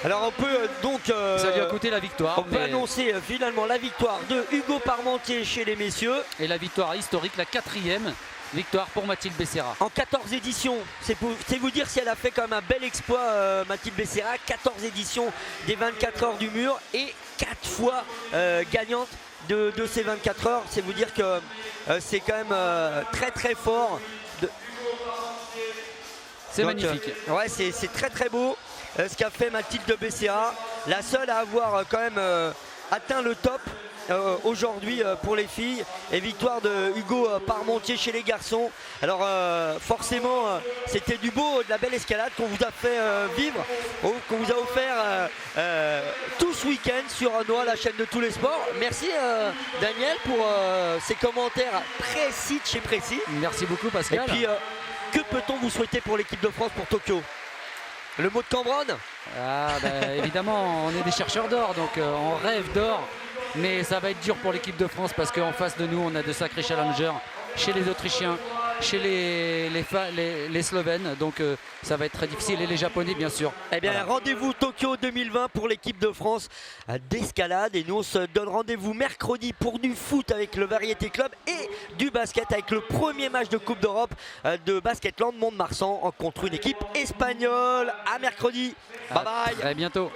Alors on peut donc ça lui a coûté la victoire. On peut annoncer finalement la victoire de Hugo Parmentier chez les messieurs. Et la victoire historique, la 4e victoire pour Mathilde Becerra. En 14 éditions, c'est vous dire si elle a fait quand même un bel exploit, Mathilde Becerra. 14 éditions des 24 heures du mur et 4 fois gagnante de ces 24 heures. C'est vous dire que c'est quand même très très fort. C'est magnifique. Ouais, c'est très très beau ce qu'a fait Mathilde Becerra. La seule à avoir quand même atteint le top aujourd'hui pour les filles. Et victoire de Hugo Parmentier chez les garçons. Alors forcément c'était du beau, de la belle escalade qu'on vous a fait vivre, qu'on vous a offert tout ce week-end sur Noah, la chaîne de tous les sports. Merci Daniel pour ces commentaires précis de chez Précis. Merci beaucoup Pascal. Et puis que peut-on vous souhaiter pour l'équipe de France pour Tokyo? Le mot de Cambronne? Évidemment, on est des chercheurs d'or, donc on rêve d'or. Mais ça va être dur pour l'équipe de France parce qu'en face de nous, on a de sacrés challengers chez les Autrichiens, chez les Slovènes. Donc ça va être très difficile. Et les Japonais, bien sûr. Eh bien, voilà. Rendez-vous Tokyo 2020 pour l'équipe de France d'escalade. Et nous, on se donne rendez-vous mercredi pour du foot avec le Variété Club et du basket avec le premier match de Coupe d'Europe de Basketland Mont-de-Marsan contre une équipe espagnole. À mercredi. Bye bye. À bientôt.